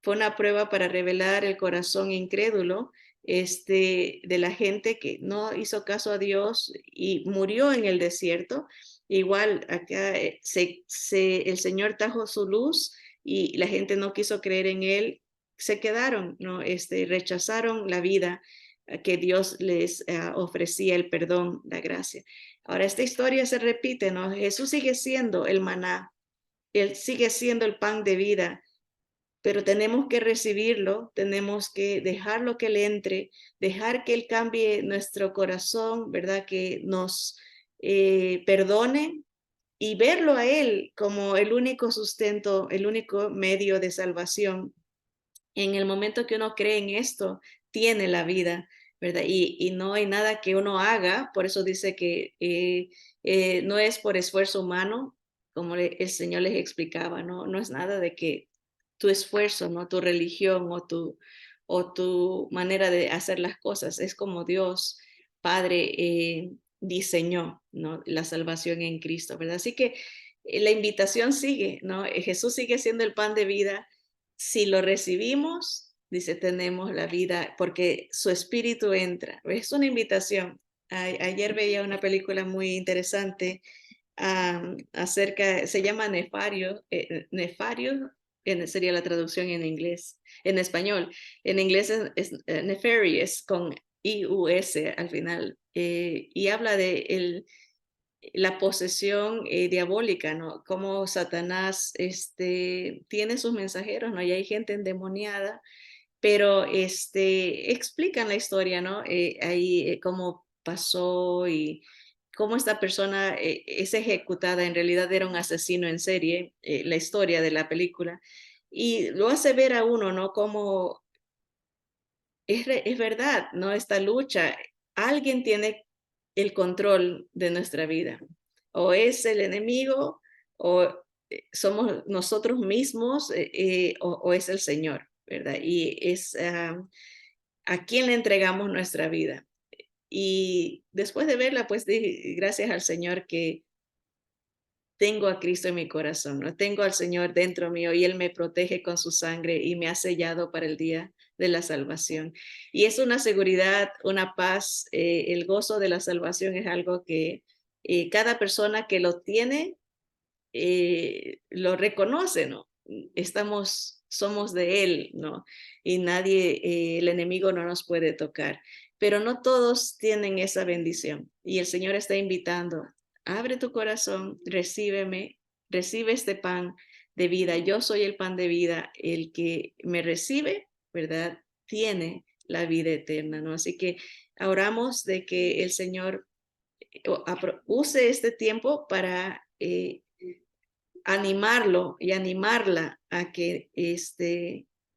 [SPEAKER 1] fue una prueba para revelar el corazón incrédulo de la gente que no hizo caso a Dios y murió en el desierto. Igual acá el Señor trajo su luz y la gente no quiso creer en él, se quedaron, ¿no? Rechazaron la vida que Dios les ofrecía, el perdón, la gracia. Ahora, esta historia se repite, ¿no? Jesús sigue siendo el maná, él sigue siendo el pan de vida, pero tenemos que recibirlo, tenemos que dejarlo que le entre, dejar que él cambie nuestro corazón, ¿verdad? Que nos perdone y verlo a él como el único sustento, el único medio de salvación. En el momento que uno cree en esto, tiene la vida, ¿verdad? Y no hay nada que uno haga, por eso dice que no es por esfuerzo humano, como el Señor les explicaba, ¿no? No es nada de que tu esfuerzo, ¿no? Tu religión o tu manera de hacer las cosas, es como Dios Padre diseñó, ¿no? La salvación en Cristo, ¿verdad? Así que la invitación sigue, ¿no? Jesús sigue siendo el pan de vida. Si lo recibimos, dice, tenemos la vida, porque su espíritu entra. Es una invitación. Ayer veía una película muy interesante acerca, se llama Nefario, Nefario, sería la traducción en inglés, en español. En inglés es Nefarious, con I-U-S al final, y habla de la posesión diabólica, ¿no? Cómo Satanás tiene sus mensajeros, ¿no? Y hay gente endemoniada, pero explican la historia, ¿no? Ahí cómo pasó y cómo esta persona es ejecutada, en realidad era un asesino en serie, la historia de la película, y lo hace ver a uno, ¿no? Como es verdad, ¿no? Esta lucha, alguien tiene el control de nuestra vida, o es el enemigo, o somos nosotros mismos, o es el Señor, ¿verdad? Y es a quién le entregamos nuestra vida. Y después de verla, pues di gracias al Señor que tengo a Cristo en mi corazón, ¿no? Tengo al Señor dentro mío y Él me protege con su sangre y me ha sellado para el día de la salvación. Y es una seguridad, una paz, el gozo de la salvación es algo que cada persona que lo tiene lo reconoce, ¿no? Estamos somos de Él, ¿no? Y nadie, el enemigo no nos puede tocar. Pero no todos tienen esa bendición. Y el Señor está invitando, abre tu corazón, recíbeme, recibe este pan de vida. Yo soy el pan de vida. El que me recibe, ¿verdad? Tiene la vida eterna, ¿no? Así que oramos de que el Señor use este tiempo para animarlo y animarla a que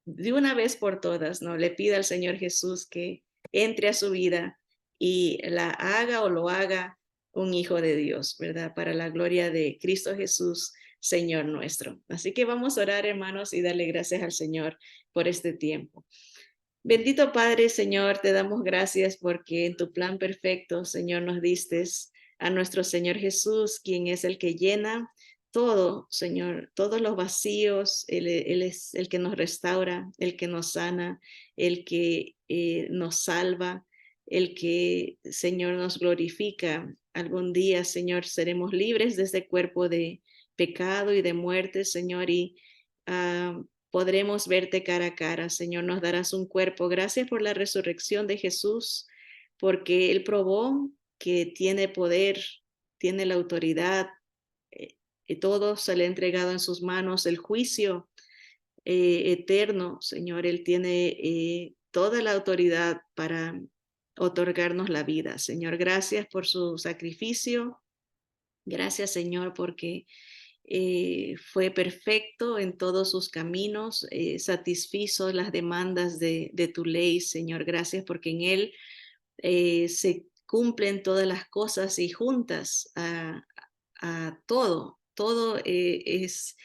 [SPEAKER 1] de una vez por todas, ¿no? Le pida al Señor Jesús que entre a su vida y la haga o lo haga un hijo de Dios, ¿verdad? Para la gloria de Cristo Jesús, Señor nuestro. Así que vamos a orar, hermanos, y darle gracias al Señor por este tiempo. Bendito Padre, Señor, te damos gracias porque en tu plan perfecto, Señor, nos distes a nuestro Señor Jesús, quien es el que llena todo, Señor, todos los vacíos. Él es el que nos restaura, el que nos sana, el que nos salva, el que, Señor, nos glorifica. Algún día, Señor, seremos libres de este cuerpo de pecado y de muerte, Señor, y podremos verte cara a cara. Señor, nos darás un cuerpo. Gracias por la resurrección de Jesús, porque Él probó que tiene poder, tiene la autoridad, y todo se le ha entregado en sus manos, el juicio eterno, Señor. Él tiene toda la autoridad para otorgarnos la vida. Señor, gracias por su sacrificio. Gracias, Señor, porque fue perfecto en todos sus caminos, satisfizo las demandas de tu ley, Señor. Gracias porque en Él se cumplen todas las cosas y juntas a todo es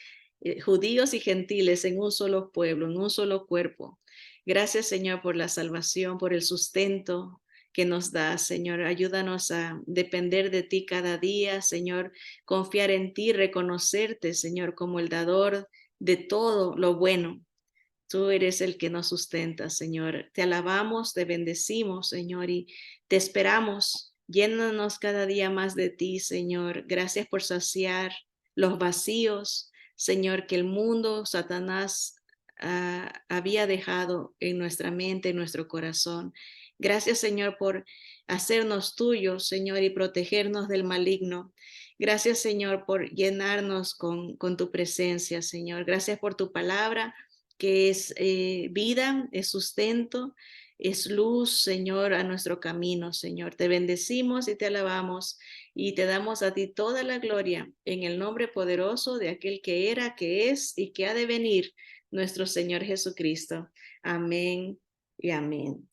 [SPEAKER 1] judíos y gentiles en un solo pueblo, en un solo cuerpo. Gracias, Señor, por la salvación, por el sustento que nos da, Señor. Ayúdanos a depender de ti cada día, Señor, confiar en ti, reconocerte, Señor, como el dador de todo lo bueno. Tú eres el que nos sustenta, Señor. Te alabamos, te bendecimos, Señor, y te esperamos. Llénanos cada día más de ti, Señor. Gracias por saciar los vacíos, Señor, que el mundo, Satanás, había dejado en nuestra mente, en nuestro corazón. Gracias, Señor, por hacernos tuyos, Señor, y protegernos del maligno. Gracias, Señor, por llenarnos con tu presencia, Señor. Gracias por tu palabra que es vida, es sustento, es luz, Señor, a nuestro camino, Señor. Te bendecimos y te alabamos y te damos a ti toda la gloria en el nombre poderoso de aquel que era, que es y que ha de venir, nuestro Señor Jesucristo. Amén y amén.